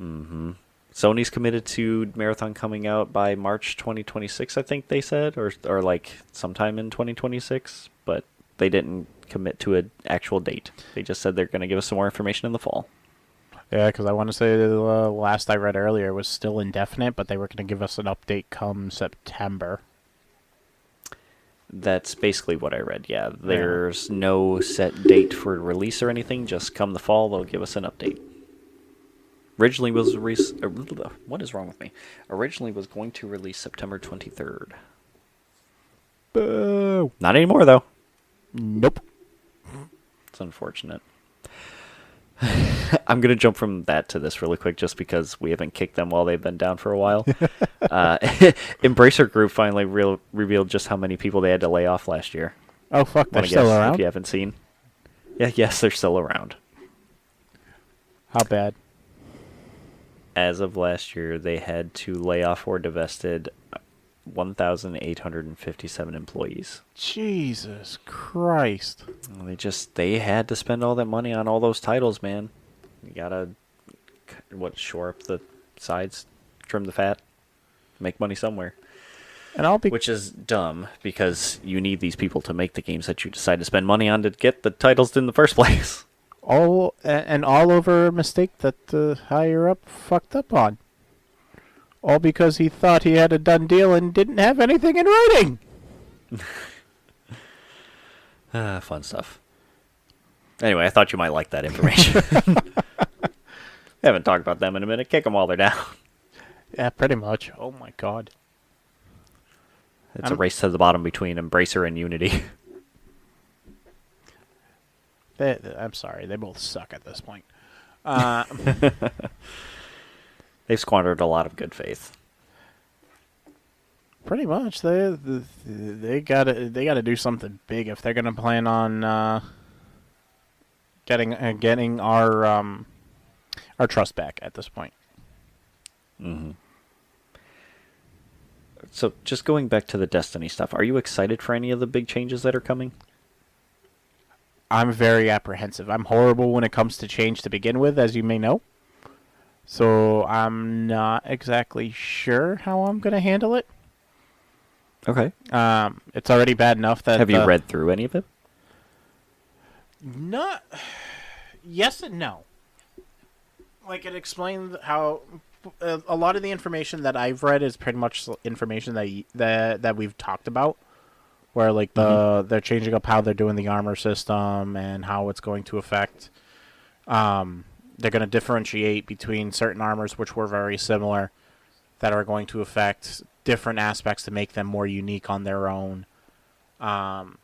Mm-hmm. Sony's committed to Marathon coming out by March 2026, I think they said, or like sometime in 2026, but they didn't commit to an actual date. They just said they're going to give us some more information in the fall. Yeah, because I want to say the last I read earlier was still indefinite, but they were going to give us an update come September. That's basically what I read, yeah. There's no set date for release or anything, just come the fall, they'll give us an update. Originally was what is wrong with me? Originally was going to release September 23rd. Boo! Not anymore, though. Nope. It's unfortunate. I'm going to jump from that to this really quick just because we haven't kicked them while they've been down for a while. Embracer Group finally revealed just how many people they had to lay off last year. Oh, fuck, they're still around? If you haven't seen. Yes, they're still around. How bad? As of last year, they had to lay off or divested 1,857 employees. Jesus Christ. They had to spend all that money on all those titles, man. You gotta, shore up the sides, trim the fat, make money somewhere. Which is dumb, because you need these people to make the games that you decide to spend money on to get the titles in the first place. All over a mistake that the higher up fucked up on. All because he thought he had a done deal and didn't have anything in writing. Fun stuff. Anyway, I thought you might like that information. Haven't talked about them in a minute. Kick them while they're down. Yeah, pretty much. Oh my god. It's a race to the bottom between Embracer and Unity. I'm sorry, they both suck at this point. They've squandered a lot of good faith. Pretty much, they gotta do something big if they're gonna plan on getting our trust back at this point. Mm-hmm. So, just going back to the Destiny stuff, are you excited for any of the big changes that are coming? I'm very apprehensive. I'm horrible when it comes to change to begin with, as you may know. So I'm not exactly sure how I'm going to handle it. Okay. It's already bad enough that... Have you read through any of it? Not. Yes and no. Like it explained how a lot of the information that I've read is pretty much information that we've talked about, where like they're changing up how they're doing the armor system and how it's going to affect. They're going to differentiate between certain armors which were very similar, that are going to affect different aspects to make them more unique on their own, and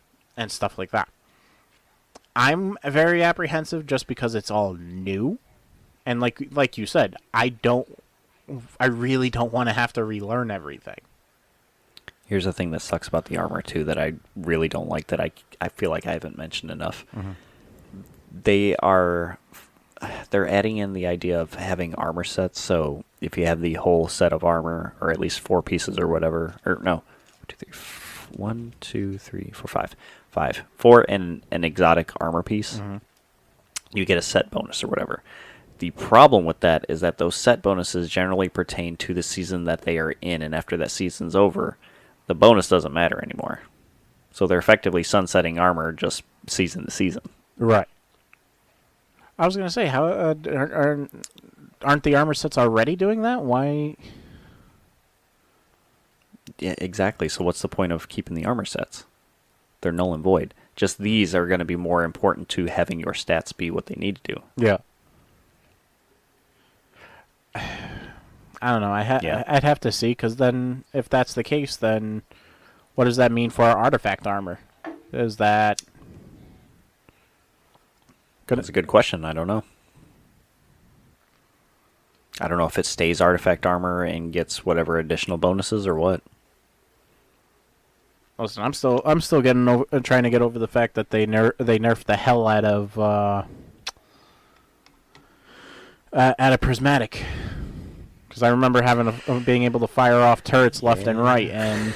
stuff like that. I'm very apprehensive just because it's all new, and like you said, I really don't want to have to relearn everything. Here's the thing that sucks about the armor too that I really don't like, that I feel like I haven't mentioned enough. They're adding in the idea of having armor sets. So if you have the whole set of armor, or at least 4 pieces or whatever, or no, 1, 2, 3, 4, 5, 4 and an exotic armor piece, you get a set bonus or whatever. The problem with that is that those set bonuses generally pertain to the season that they are in, and after that season's over, the bonus doesn't matter anymore. So they're effectively sunsetting armor just season to season. Right. I was gonna say, how aren't the armor sets already doing that? Why? Yeah, exactly. So what's the point of keeping the armor sets? They're null and void. Just these are going to be more important to having your stats be what they need to do. Yeah. I don't know. I'd have to see, because then if that's the case, then what does that mean for our artifact armor? Is that That's a good question. I don't know. I don't know if it stays artifact armor and gets whatever additional bonuses or what. Listen, I'm still trying to get over the fact that they nerfed the hell out of prismatic, because I remember being able to fire off turrets left and right, and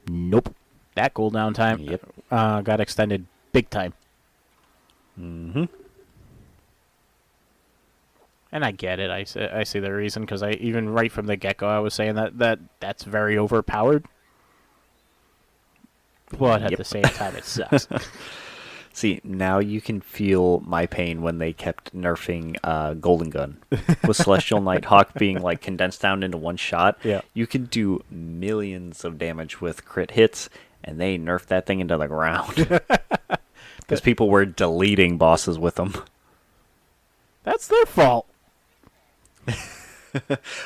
nope, that cooldown time got extended big time. Mm-hmm. And I get it. I see the reason, because even right from the get-go I was saying that's very overpowered. But at the same time, it sucks. See, now you can feel my pain when they kept nerfing Golden Gun. With Celestial Nighthawk being like condensed down into one shot, you could do millions of damage with crit hits, and they nerfed that thing into the ground. Because people were deleting bosses with them. That's their fault.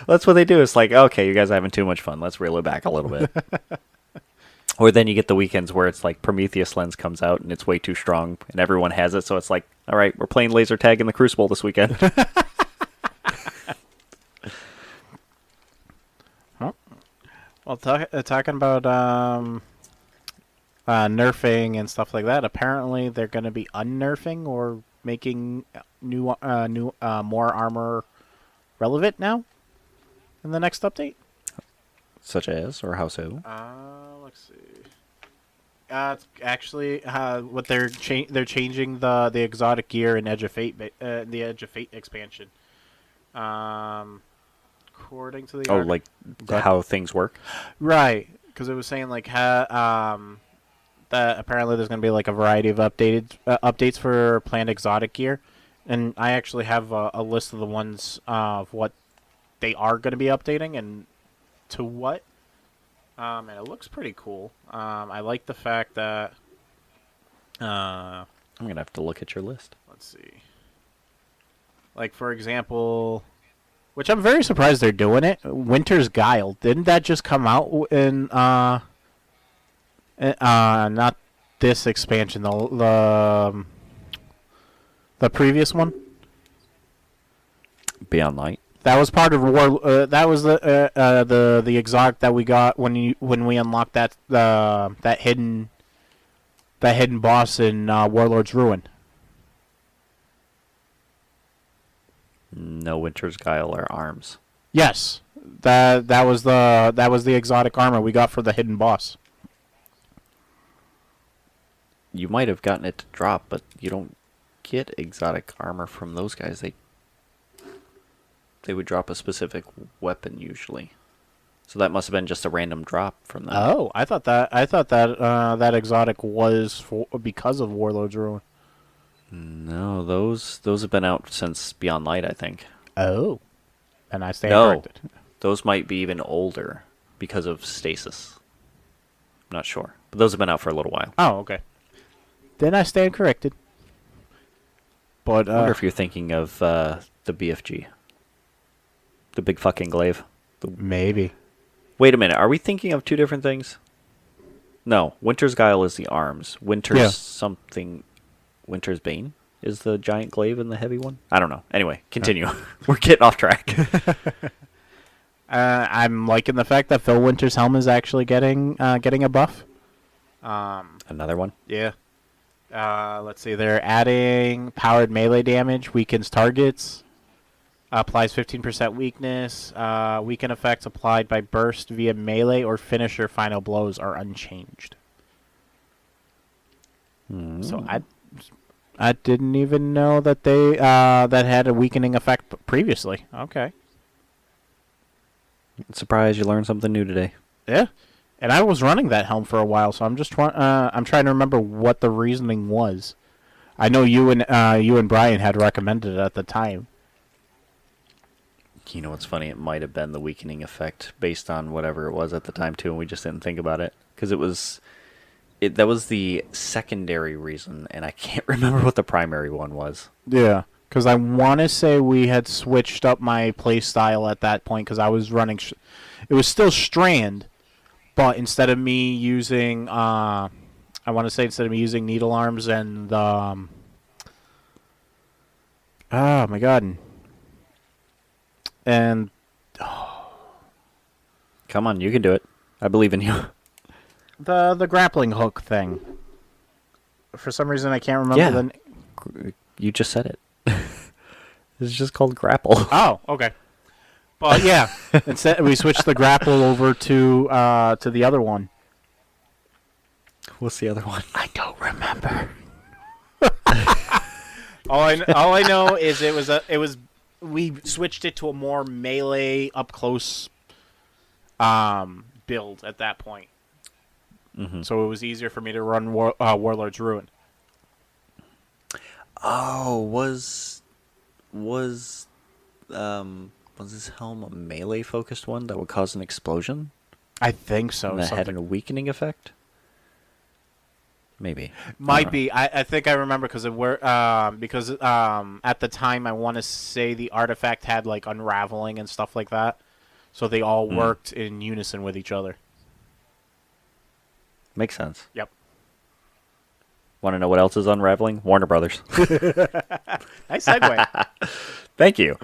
That's what they do. It's like, okay, you guys are having too much fun. Let's reel it back a little bit. Or then you get the weekends where it's like Prometheus Lens comes out and it's way too strong and everyone has it. So it's like, all right, we're playing laser tag in the Crucible this weekend. Well, talking about nerfing and stuff like that, apparently they're going to be unnerfing or making new more armor relevant now in the next update. Such as, or how so? Let's see. It's actually what they're changing the exotic gear in Edge of Fate, the Edge of Fate expansion. According to the like how things work, right? Because it was saying like that apparently there's going to be like a variety of updates for planned exotic gear, and I actually have a list of the ones of what they are going to be updating and to what. And it looks pretty cool. I like the fact that I'm gonna have to look at your list. Let's see. Like, for example, which I'm very surprised they're doing it. Winter's Guile. Didn't that just come out in not this expansion, the previous one? Beyond Light. That was part of War. That was the exotic that we got when we unlocked that hidden boss in Warlord's Ruin. No, Winter's Guile or arms. Yes, that was the exotic armor we got for the hidden boss. You might have gotten it to drop, but you don't get exotic armor from those guys. They would drop a specific weapon usually. So that must have been just a random drop from them. Oh, I thought that that exotic was because of Warlord's Ruin. No, those have been out since Beyond Light, I think. Oh, and I stand No, corrected. those might be even older because of Stasis. I'm not sure, but those have been out for a little while. Oh, okay. Then I stand corrected. But I wonder if you're thinking of the BFG, the big fucking glaive. Maybe. Wait a minute, are we thinking of two different things? No, Winter's Guile is the arms. Winter's Bane is the giant glaive and the heavy one? I don't know. Anyway, continue. We're getting off track. I'm liking the fact that Phil Winter's helm is actually getting a buff. Another one? Yeah. Let's see. They're adding powered melee damage, weakens targets, applies 15% weakness. Weaken effects applied by burst via melee or finisher final blows are unchanged. So I didn't even know that they that had a weakening effect previously. Okay. Surprised you learned something new today. Yeah. And I was running that helm for a while, so I'm trying to remember what the reasoning was. I know you and Brian had recommended it at the time. You know what's funny? It might have been the weakening effect based on whatever it was at the time too, and we just didn't think about it because that was the secondary reason, and I can't remember what the primary one was. Yeah, because I want to say we had switched up my play style at that point because I was running. It was still Strand, but instead of me using, I want to say instead of me using needle arms and oh my god, and come on, you can do it. I believe in you. The grappling hook thing. For some reason, I can't remember You just said it. It's just called grapple. Oh, okay. But yeah, instead we switched the grapple over to the other one. What's the other one? I don't remember. all I know is we switched it to a more melee up close build at that point. Mm-hmm. So it was easier for me to run Warlord's Ruin. Oh, was this helm a melee focused one that would cause an explosion? I think so. And that had a weakening effect? Maybe. Might be. I think I remember because at the time I want to say the artifact had like unraveling and stuff like that. So they all worked in unison with each other. Makes sense. Yep. Want to know what else is unraveling? Warner Brothers. Nice segue. Thank you.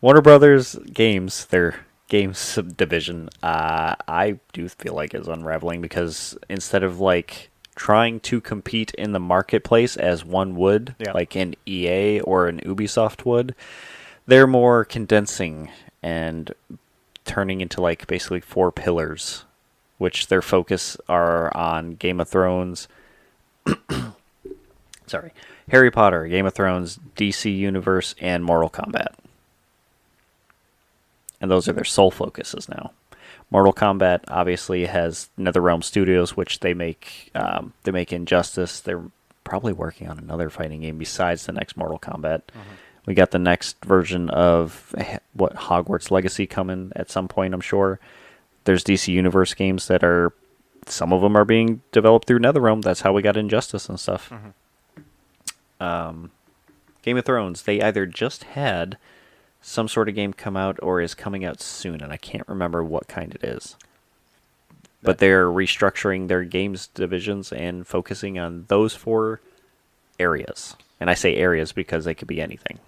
Warner Brothers games, their games subdivision, I do feel like is unraveling because instead of like trying to compete in the marketplace as one would, like an EA or an Ubisoft would, they're more condensing and turning into like basically 4 pillars, which their focus are on Game of Thrones, Harry Potter, Game of Thrones, DC Universe, and Mortal Kombat. And those are their sole focuses now. Mortal Kombat obviously has NetherRealm Studios, which they make Injustice. They're probably working on another fighting game besides the next Mortal Kombat. Mm-hmm. We got the next version of Hogwarts Legacy coming at some point, I'm sure. There's DC Universe games that are, some of them are being developed through NetherRealm. That's how we got Injustice and stuff. Mm-hmm. Game of Thrones, they either just had some sort of game come out or is coming out soon, and I can't remember what kind it is. But they're restructuring their games divisions and focusing on those 4 areas. And I say areas because they could be anything.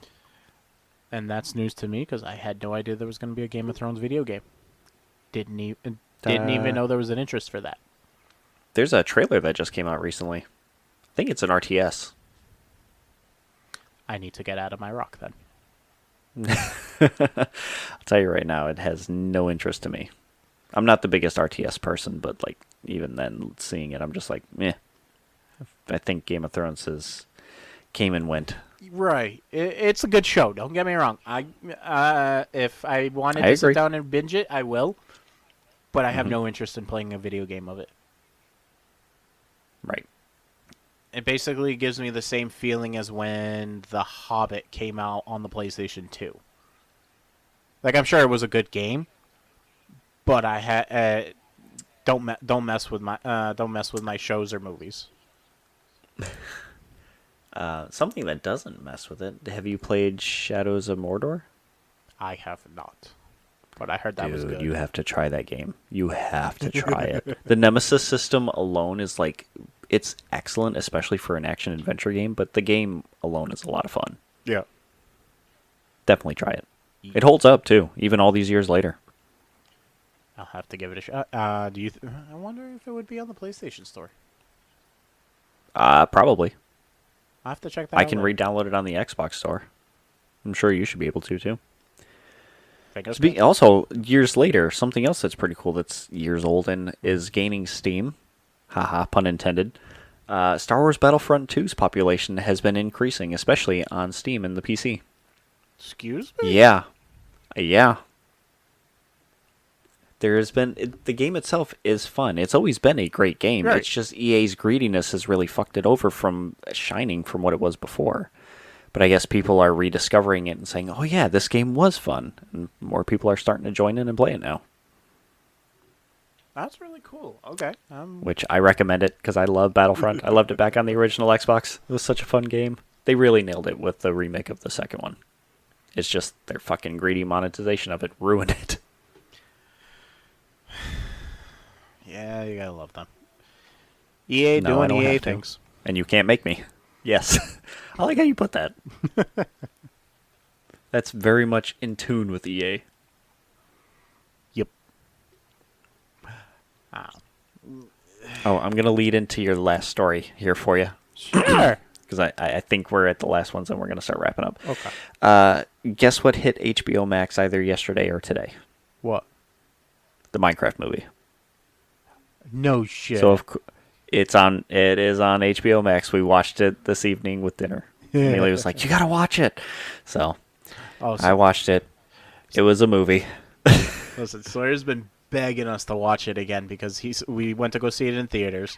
And that's news to me because I had no idea there was going to be a Game of Thrones video game. Didn't even know there was an interest for that. There's a trailer that just came out recently. I think it's an RTS. I need to get out of my rock then. I'll tell you right now, it has no interest to me. I'm not the biggest RTS person, but like even then, seeing it, I'm just like, meh. I think Game of Thrones came and went. Right, it's a good show. Don't get me wrong. If I wanted to sit down and binge it, I will. but I have no interest in playing a video game of it. Right. It basically gives me the same feeling as when The Hobbit came out on the PlayStation 2. Like, I'm sure it was a good game, but I had don't mess with my shows or movies. Something that doesn't mess with it. Have you played Shadows of Mordor? I have not, but I heard that was good. You have to try that game. You have to try it. The Nemesis system alone is like, it's excellent, especially for an action adventure game. But the game alone is a lot of fun. Yeah, definitely try it. It holds up too, even all these years later. I'll have to give it a shot. I wonder if it would be on the PlayStation Store. Probably. I have to check that out. I can re-download it on the Xbox Store. I'm sure you should be able to too. Also, years later, something else that's pretty cool that's years old and is gaining steam. Haha, pun intended. Star Wars Battlefront 2's population has been increasing, especially on Steam and the PC. Excuse me? Yeah. The game itself is fun. It's always been a great game. Right. It's just EA's greediness has really fucked it over from shining from what it was before. But I guess people are rediscovering it and saying, oh yeah, this game was fun. And more people are starting to join in and play it now. That's really cool. Okay. Which I recommend it because I love Battlefront. I loved it back on the original Xbox. It was such a fun game. They really nailed it with the remake of the second one. It's just their fucking greedy monetization of it ruined it. Yeah, you gotta love them. EA doing EA things. And you can't make me. Yes. I like how you put that. That's very much in tune with EA. Yep. Oh, I'm going to lead into your last story here for you. Sure. Because I think we're at the last ones and we're going to start wrapping up. Okay. Guess what hit HBO Max either yesterday or today? What? The Minecraft movie. No shit. So it is on HBO Max. We watched it this evening with dinner. Amelia was like, "You gotta watch it." So I watched it. It was a movie. Listen, Sawyer's been begging us to watch it again because we went to go see it in theaters,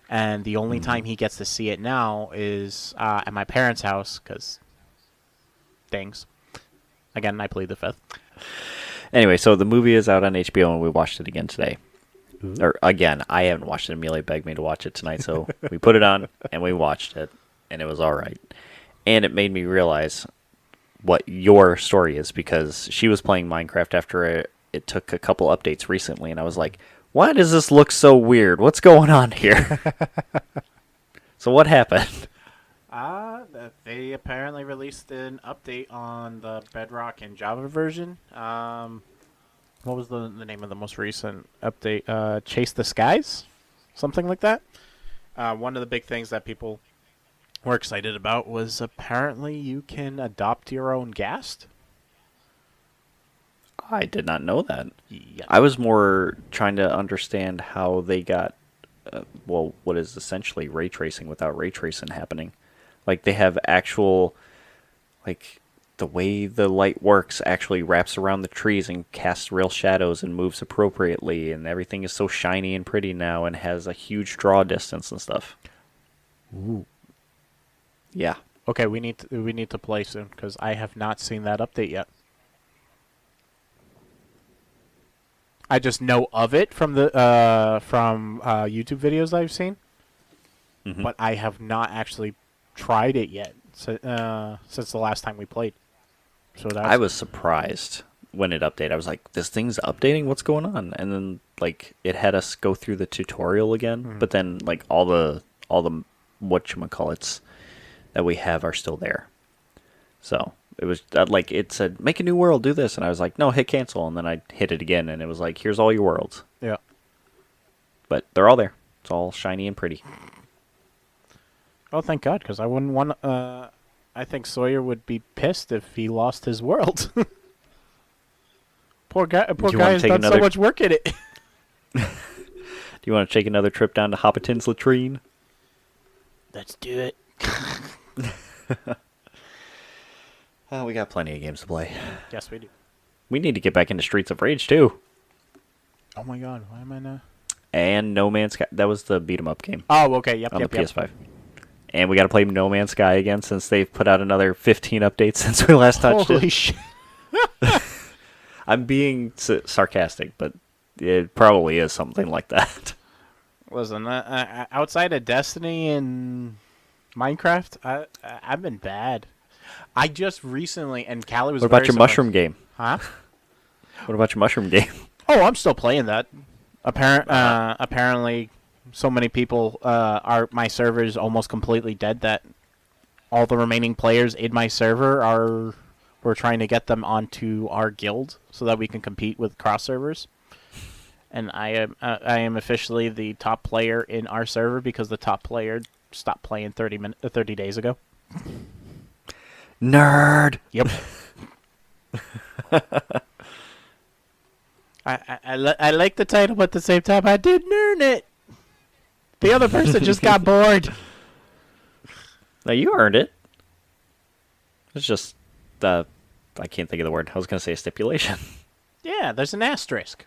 and the only time he gets to see it now is at my parents' house because things. Again, I plead the fifth. Anyway, so the movie is out on HBO, and we watched it again today. Ooh. Or again, I haven't watched it. Amelia begged me to watch it tonight, so we put it on and we watched it, and it was all right. And it made me realize what your story is because she was playing Minecraft after it took a couple updates recently, and I was like, "Why does this look so weird? What's going on here?" So what happened? They apparently released an update on the Bedrock and Java version. What was the name of the most recent update? Chase the Skies? Something like that? One of the big things that people were excited about was apparently you can adopt your own ghast. I did not know that. Yeah. I was more trying to understand how they got, what is essentially ray tracing without ray tracing happening. Like, they have actual, like, the way the light works actually wraps around the trees and casts real shadows and moves appropriately, and everything is so shiny and pretty now and has a huge draw distance and stuff. Ooh. Yeah. Okay, we need to play soon because I have not seen that update yet. I just know of it from the YouTube videos I've seen, but I have not actually tried it yet since the last time we played. So I was surprised when it updated. I was like, "This thing's updating? What's going on?" And then like it had us go through the tutorial again, but then like all the whatchamacallits that we have are still there. So it was like it said, "Make a new world, do this," and I was like, "No, hit cancel," and then I hit it again, and it was like, "Here's all your worlds." Yeah. But they're all there. It's all shiny and pretty. Oh, thank God, because I wouldn't want. I think Sawyer would be pissed if he lost his world. Poor guy has done so much work in it. Do you want to take another trip down to Hoppiton's latrine? Let's do it. Oh, we got plenty of games to play. Yes, we do. We need to get back into Streets of Rage, too. Oh my god, why am I not? And No Man's Sky. That was the beat 'em up game. Oh, okay, yep, on yep, the yep. PS5. And we got to play No Man's Sky again since they've put out another 15 updates since we last touched Holy it. shit. I'm being sarcastic, but it probably is something like that. Listen, outside of Destiny and Minecraft, I've been bad. I just recently, and Callie was. What about your surprised. mushroom game? Huh? What about your mushroom game? Oh, I'm still playing that. Apparently, so many people my server is almost completely dead that all the remaining players in my server we're trying to get them onto our guild so that we can compete with cross servers. And I am officially the top player in our server because the top player stopped playing 30 days ago. Nerd. Yep. I like the title, but at the same time, I didn't earn it. The other person just got bored. No, you earned it. It's just, I can't think of the word. I was going to say a stipulation. Yeah, there's an asterisk.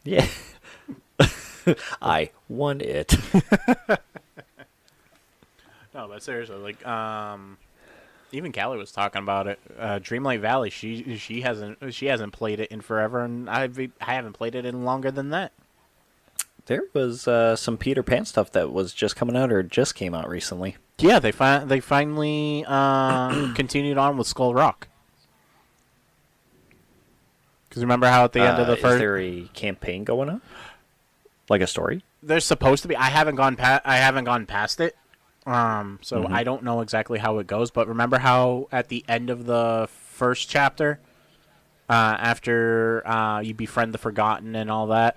Yeah. I won it. No, but seriously, like, even Callie was talking about it. Dreamlight Valley, she hasn't played it in forever, and I haven't played it in longer than that. There was some Peter Pan stuff that was just coming out or just came out recently. Yeah, they finally continued on with Skull Rock. Because remember how at the end of the first, is there a campaign going on, like a story? There's supposed to be. I haven't gone past it. So I don't know exactly how it goes, but remember how at the end of the first chapter, after you befriend the Forgotten and all that,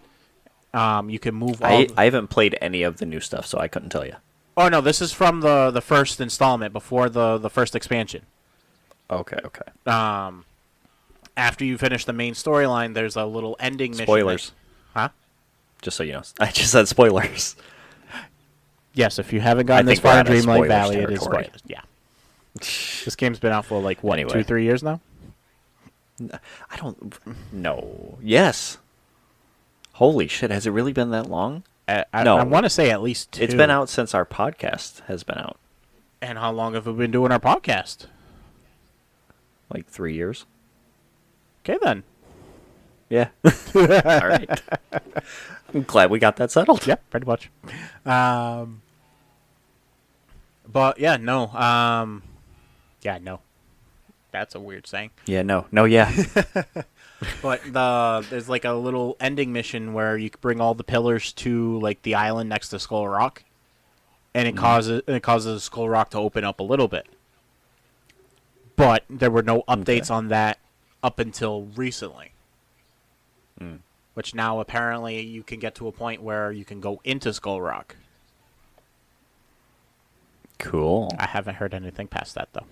you can move. I haven't played any of the new stuff, so I couldn't tell you. Oh no, this is from the first installment before the first expansion. Okay. After you finish the main storyline, there's a little ending mission. Spoilers. Huh? Just so you know, I just said spoilers. Yes, if you haven't gotten this far in Dreamlight Valley, it is spoilers. Yeah. This game's been out for like, what, Anyway. 2-3 years now? I don't know. Yes. Holy shit, has it really been that long? No. I want to say at least 2. It's been out since our podcast has been out. And how long have we been doing our podcast? Like 3 years. Okay, then. Yeah. All right. I'm glad we got that settled. Yeah, pretty much. But, yeah, no. Yeah, no. That's a weird saying. Yeah, no. No, yeah. But there's like a little ending mission where you bring all the pillars to like the island next to Skull Rock, and it causes Skull Rock to open up a little bit. But there were no updates on that up until recently. Which now apparently you can get to a point where you can go into Skull Rock. Cool. I haven't heard anything past that though.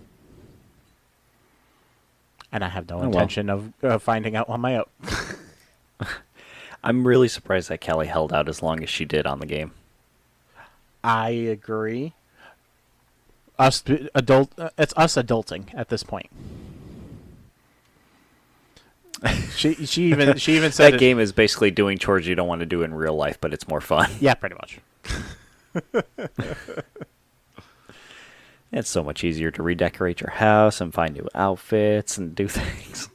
And I have no intention of finding out on my own. I'm really surprised that Callie held out as long as she did on the game. I agree. It's us adulting at this point. She even said that game is basically doing chores you don't want to do in real life, but it's more fun. Yeah, pretty much. It's so much easier to redecorate your house and find new outfits and do things.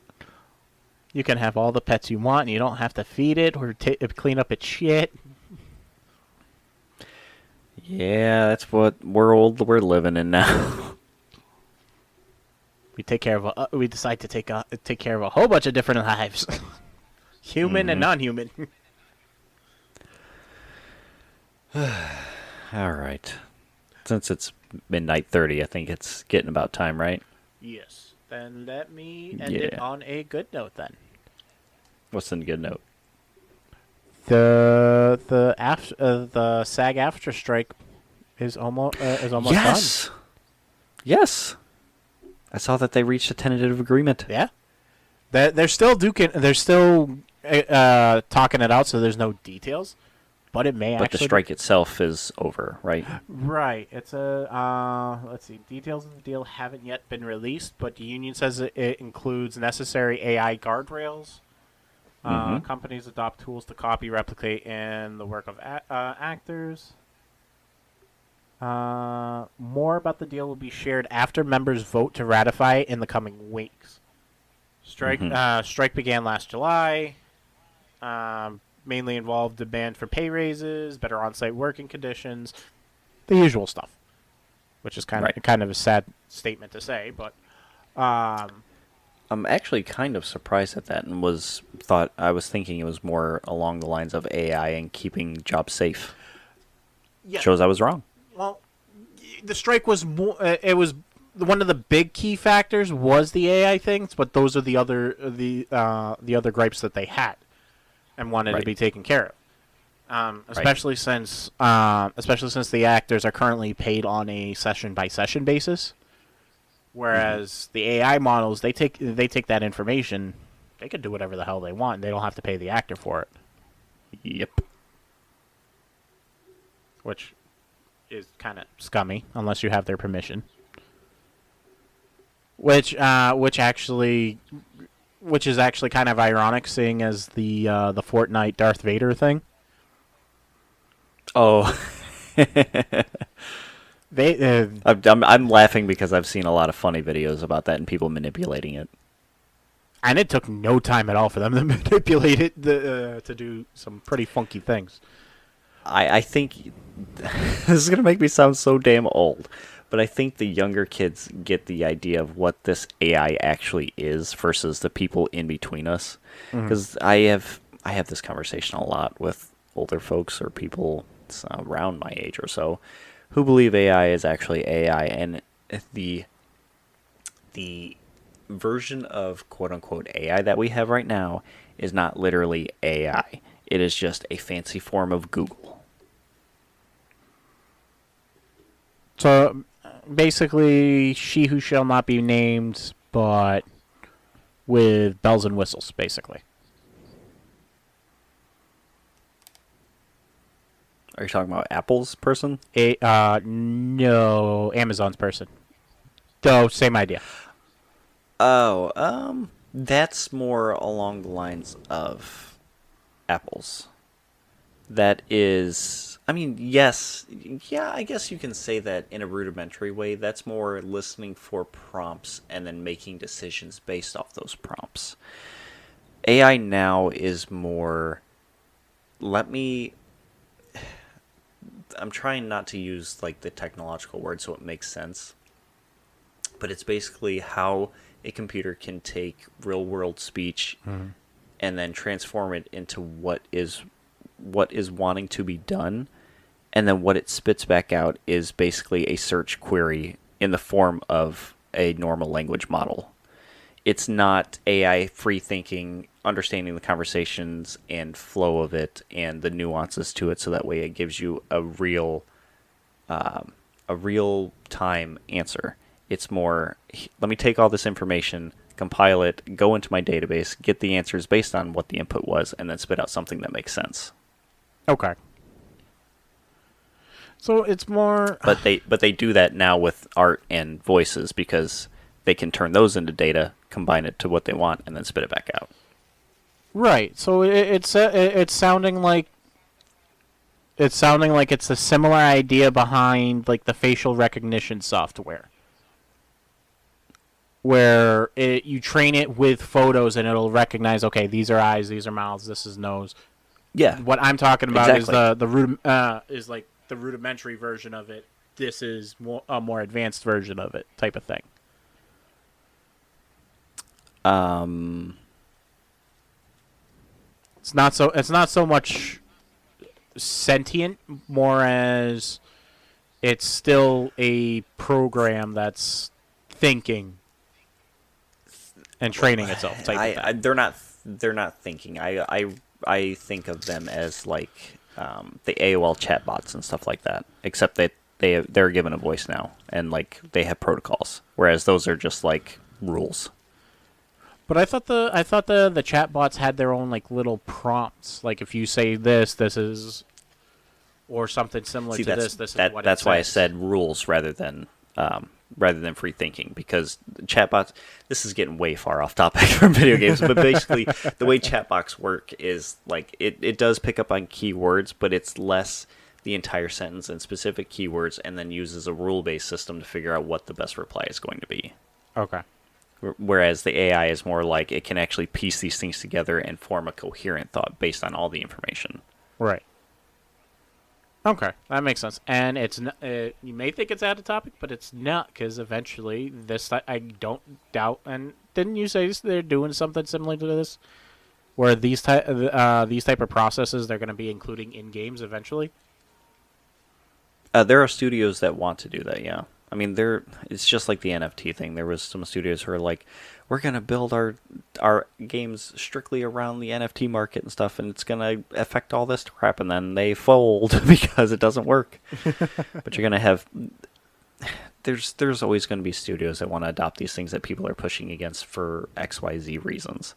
You can have all the pets you want, and you don't have to feed it or clean up its shit. Yeah, that's what world we're living in now. We decide to take care of a whole bunch of different lives, human and non-human. All right. Since it's midnight 30, I think it's getting about time, right? Yes. Then let me end it on a good note then. What's the good note? The SAG AFTRA strike is almost done. Yes. I saw that they reached a tentative agreement. Yeah. They're still they're still talking it out, so there's no details. But it may But the strike itself is over, right? Right. It's let's see. Details of the deal haven't yet been released, but the union says it includes necessary AI guardrails, Companies adopt tools to copy, replicate, and the work of actors. More about the deal will be shared after members vote to ratify it in the coming weeks. Strike began last July. Mainly involved demand for pay raises, better on-site working conditions, the usual stuff. Which is kind of a sad statement to say, but I'm actually kind of surprised at that, and I was thinking it was more along the lines of AI and keeping jobs safe. Yeah. Shows I was wrong. Well, the strike was it was one of the big key factors was the AI things, but those are the other gripes that they had and wanted to be taken care of. Especially since the actors are currently paid on a session by session basis, whereas the AI models they take that information, they can do whatever the hell they want. They don't have to pay the actor for it. Yep. Which is kind of scummy unless you have their permission. Which is actually kind of ironic, seeing as the Fortnite Darth Vader thing. Oh, I'm laughing because I've seen a lot of funny videos about that and people manipulating it. And it took no time at all for them to manipulate it to do some pretty funky things. I think this is gonna make me sound so damn old, but I think the younger kids get the idea of what this AI actually is versus the people in between us. Because I have this conversation a lot with older folks or people around my age or so who believe AI is actually AI, and the version of quote unquote AI that we have right now is not literally AI. It is just a fancy form of Google. So basically, she who shall not be named, but with bells and whistles, basically. Are you talking about Apple's person? No, Amazon's person. Though, same idea. Oh, that's more along the lines of Apple's. That is, I mean, yes, yeah, I guess you can say that in a rudimentary way. That's more listening for prompts and then making decisions based off those prompts. AI now is more, I'm trying not to use like the technological word so it makes sense, but it's basically how a computer can take real world speech and then transform it into what is wanting to be done, and then what it spits back out is basically a search query in the form of a normal language model. It's not AI free thinking, understanding the conversations and flow of it and the nuances to it, so that way it gives you a real time answer. It's more, let me take all this information, compile it, go into my database, get the answers based on what the input was, and then spit out something that makes sense. Okay. So it's more, but they do that now with art and voices because they can turn those into data, combine it to what they want, and then spit it back out. Right. So it's sounding like it's a similar idea behind like the facial recognition software, where you train it with photos and it'll recognize, okay, these are eyes, these are mouths, this is nose. Yeah. What I'm talking about exactly. is like the rudimentary version of it. This is a more advanced version of it, type of thing. It's not so much sentient, more as it's still a program that's thinking and training itself. Type of thing. They're not thinking. I think of them as like the AOL chatbots and stuff like that, except that they're given a voice now and like they have protocols, whereas those are just like rules. But I thought the chatbots had their own like little prompts. Like if you say this is, or something similar to this is what it says. That's why I said rules rather than rather than free thinking, because chatbots, this is getting way far off topic from video games, but basically the way chatbots work is like it does pick up on keywords, but it's less the entire sentence and specific keywords, and then uses a rule-based system to figure out what the best reply is going to be. Okay. Whereas the AI is more like it can actually piece these things together and form a coherent thought based on all the information. Right. Okay, that makes sense. And it's you may think it's out of topic, but it's not, because eventually this I don't doubt. And didn't you say they're doing something similar to this, where these type of processes they're going to be including in games eventually? There are studios that want to do that, yeah. I mean, it's just like the NFT thing. There was some studios who are like, we're going to build our games strictly around the NFT market and stuff, and it's going to affect all this crap, and then they fold because it doesn't work. But you're going to have... There's always going to be studios that want to adopt these things that people are pushing against for XYZ reasons.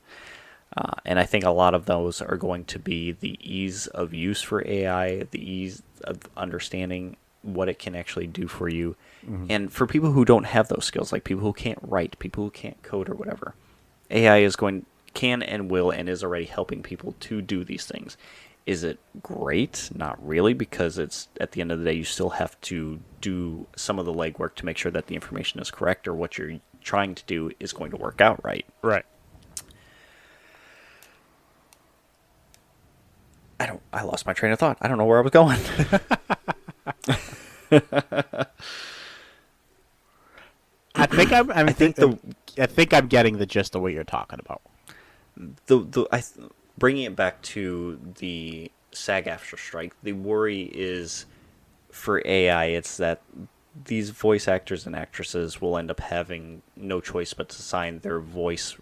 And I think a lot of those are going to be the ease of use for AI, the ease of understanding what it can actually do for you. Mm-hmm. And for people who don't have those skills, like people who can't write, people who can't code or whatever, AI can and will and is already helping people to do these things. Is it great? Not really, because it's at the end of the day, you still have to do some of the legwork to make sure that the information is correct or what you're trying to do is going to work out right. Right. I lost my train of thought. I don't know where I was going. I think I'm getting the gist of what you're talking about. Bringing it back to the SAG AFTRA strike, the worry is for AI. It's that these voice actors and actresses will end up having no choice but to sign their voice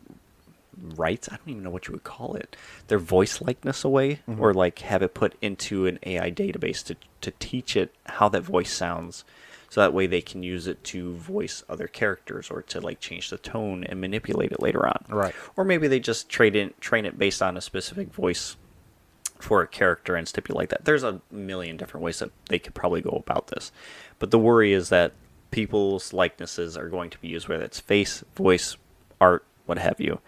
rights. I don't even know what you would call it. Their voice likeness away, mm-hmm. or like have it put into an AI database to teach it how that voice sounds, so that way they can use it to voice other characters or to like change the tone and manipulate it later on. Right. Or maybe they just train it based on a specific voice for a character and stipulate that. There's a million different ways that they could probably go about this. But the worry is that people's likenesses are going to be used, whether it's face, voice, art, what have you.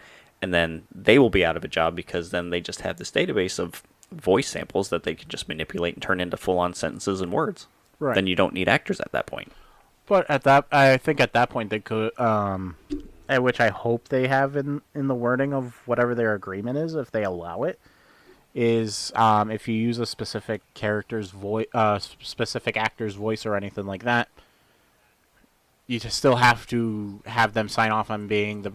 And then they will be out of a job because then they just have this database of voice samples that they can just manipulate and turn into full-on sentences and words. Right. Then you don't need actors at that point. But I think at that point they could, at which I hope they have in the wording of whatever their agreement is, if they allow it, is if you use a specific character's voice, specific actor's voice or anything like that, you just still have to have them sign off on being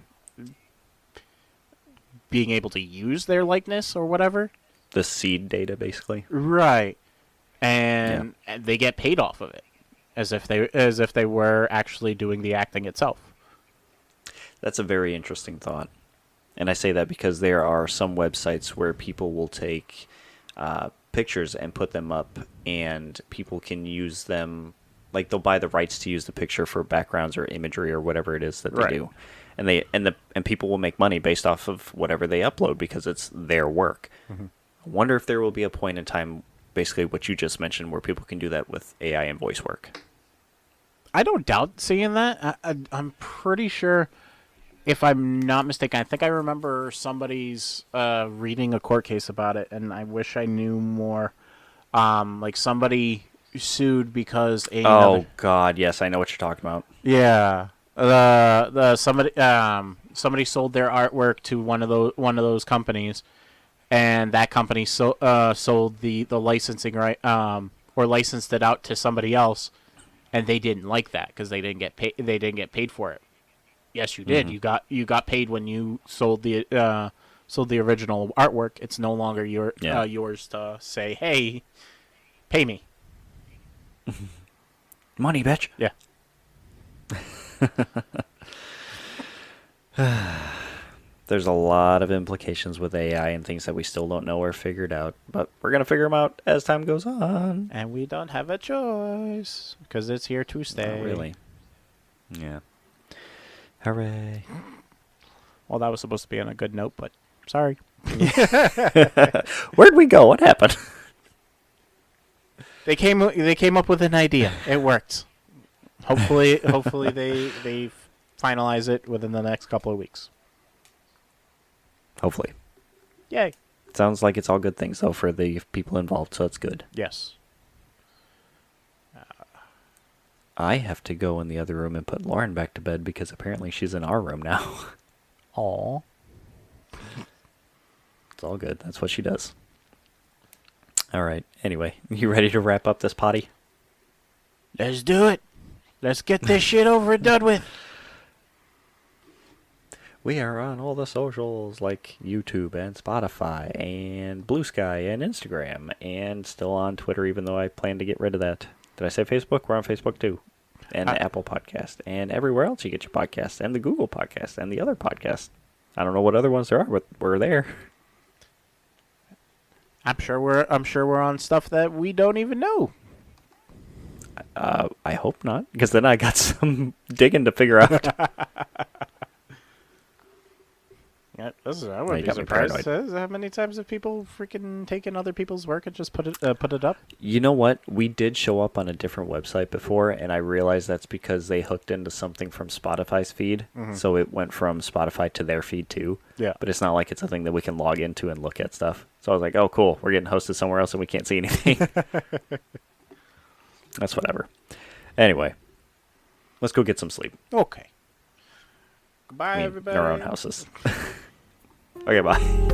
able to use their likeness or whatever. The seed data, basically. Right. And they get paid off of it, as if they were actually doing the acting itself. That's a very interesting thought. And I say that because there are some websites where people will take pictures and put them up, and people can use them, like they'll buy the rights to use the picture for backgrounds or imagery or whatever it is that they do. And people will make money based off of whatever they upload because it's their work. Mm-hmm. I wonder if there will be a point in time, basically what you just mentioned, where people can do that with AI and voice work. I don't doubt seeing that. I'm pretty sure, if I'm not mistaken, I think I remember somebody's reading a court case about it, and I wish I knew more. Like somebody sued because God, yes, I know what you're talking about. Yeah. Somebody sold their artwork to one of those companies, and that company sold the licensing right or licensed it out to somebody else, and they didn't like that because they didn't get paid. They didn't get paid for it. Yes, you did. Mm-hmm. You got paid when you sold the original artwork. It's no longer yours to say, hey, pay me. Money, bitch. Yeah. There's a lot of implications with AI and things that we still don't know or figured out, but we're going to figure them out as time goes on. And we don't have a choice because it's here to stay. Not really. Yeah. Hooray. Well, that was supposed to be on a good note, but sorry. Where'd we go? What happened? They came up with an idea. It worked. Hopefully they finalize it within the next couple of weeks. Hopefully. Yay. Sounds like it's all good things, though, for the people involved, so it's good. Yes. I have to go in the other room and put Lauren back to bed because apparently she's in our room now. Aw. It's all good. That's what she does. All right. Anyway, you ready to wrap up this potty? Let's do it. Let's get this shit over and done with. We are on all the socials like YouTube and Spotify and Blue Sky and Instagram and still on Twitter, even though I plan to get rid of that. Did I say Facebook? We're on Facebook too. And Apple Podcast and everywhere else you get your podcasts and the Google Podcast and the other podcasts. I don't know what other ones there are, but we're there. I'm sure we're on stuff that we don't even know. I hope not, because then I got some digging to figure out. Yeah, I wouldn't be surprised. How many times have people freaking taken other people's work and just put it up? You know what? We did show up on a different website before, and I realized that's because they hooked into something from Spotify's feed, so it went from Spotify to their feed too. Yeah. But it's not like it's a thing that we can log into and look at stuff. So I was like, oh, cool. We're getting hosted somewhere else and we can't see anything. That's whatever. Anyway, let's go get some sleep. Okay. Goodbye, everybody. In our own houses. Okay, bye.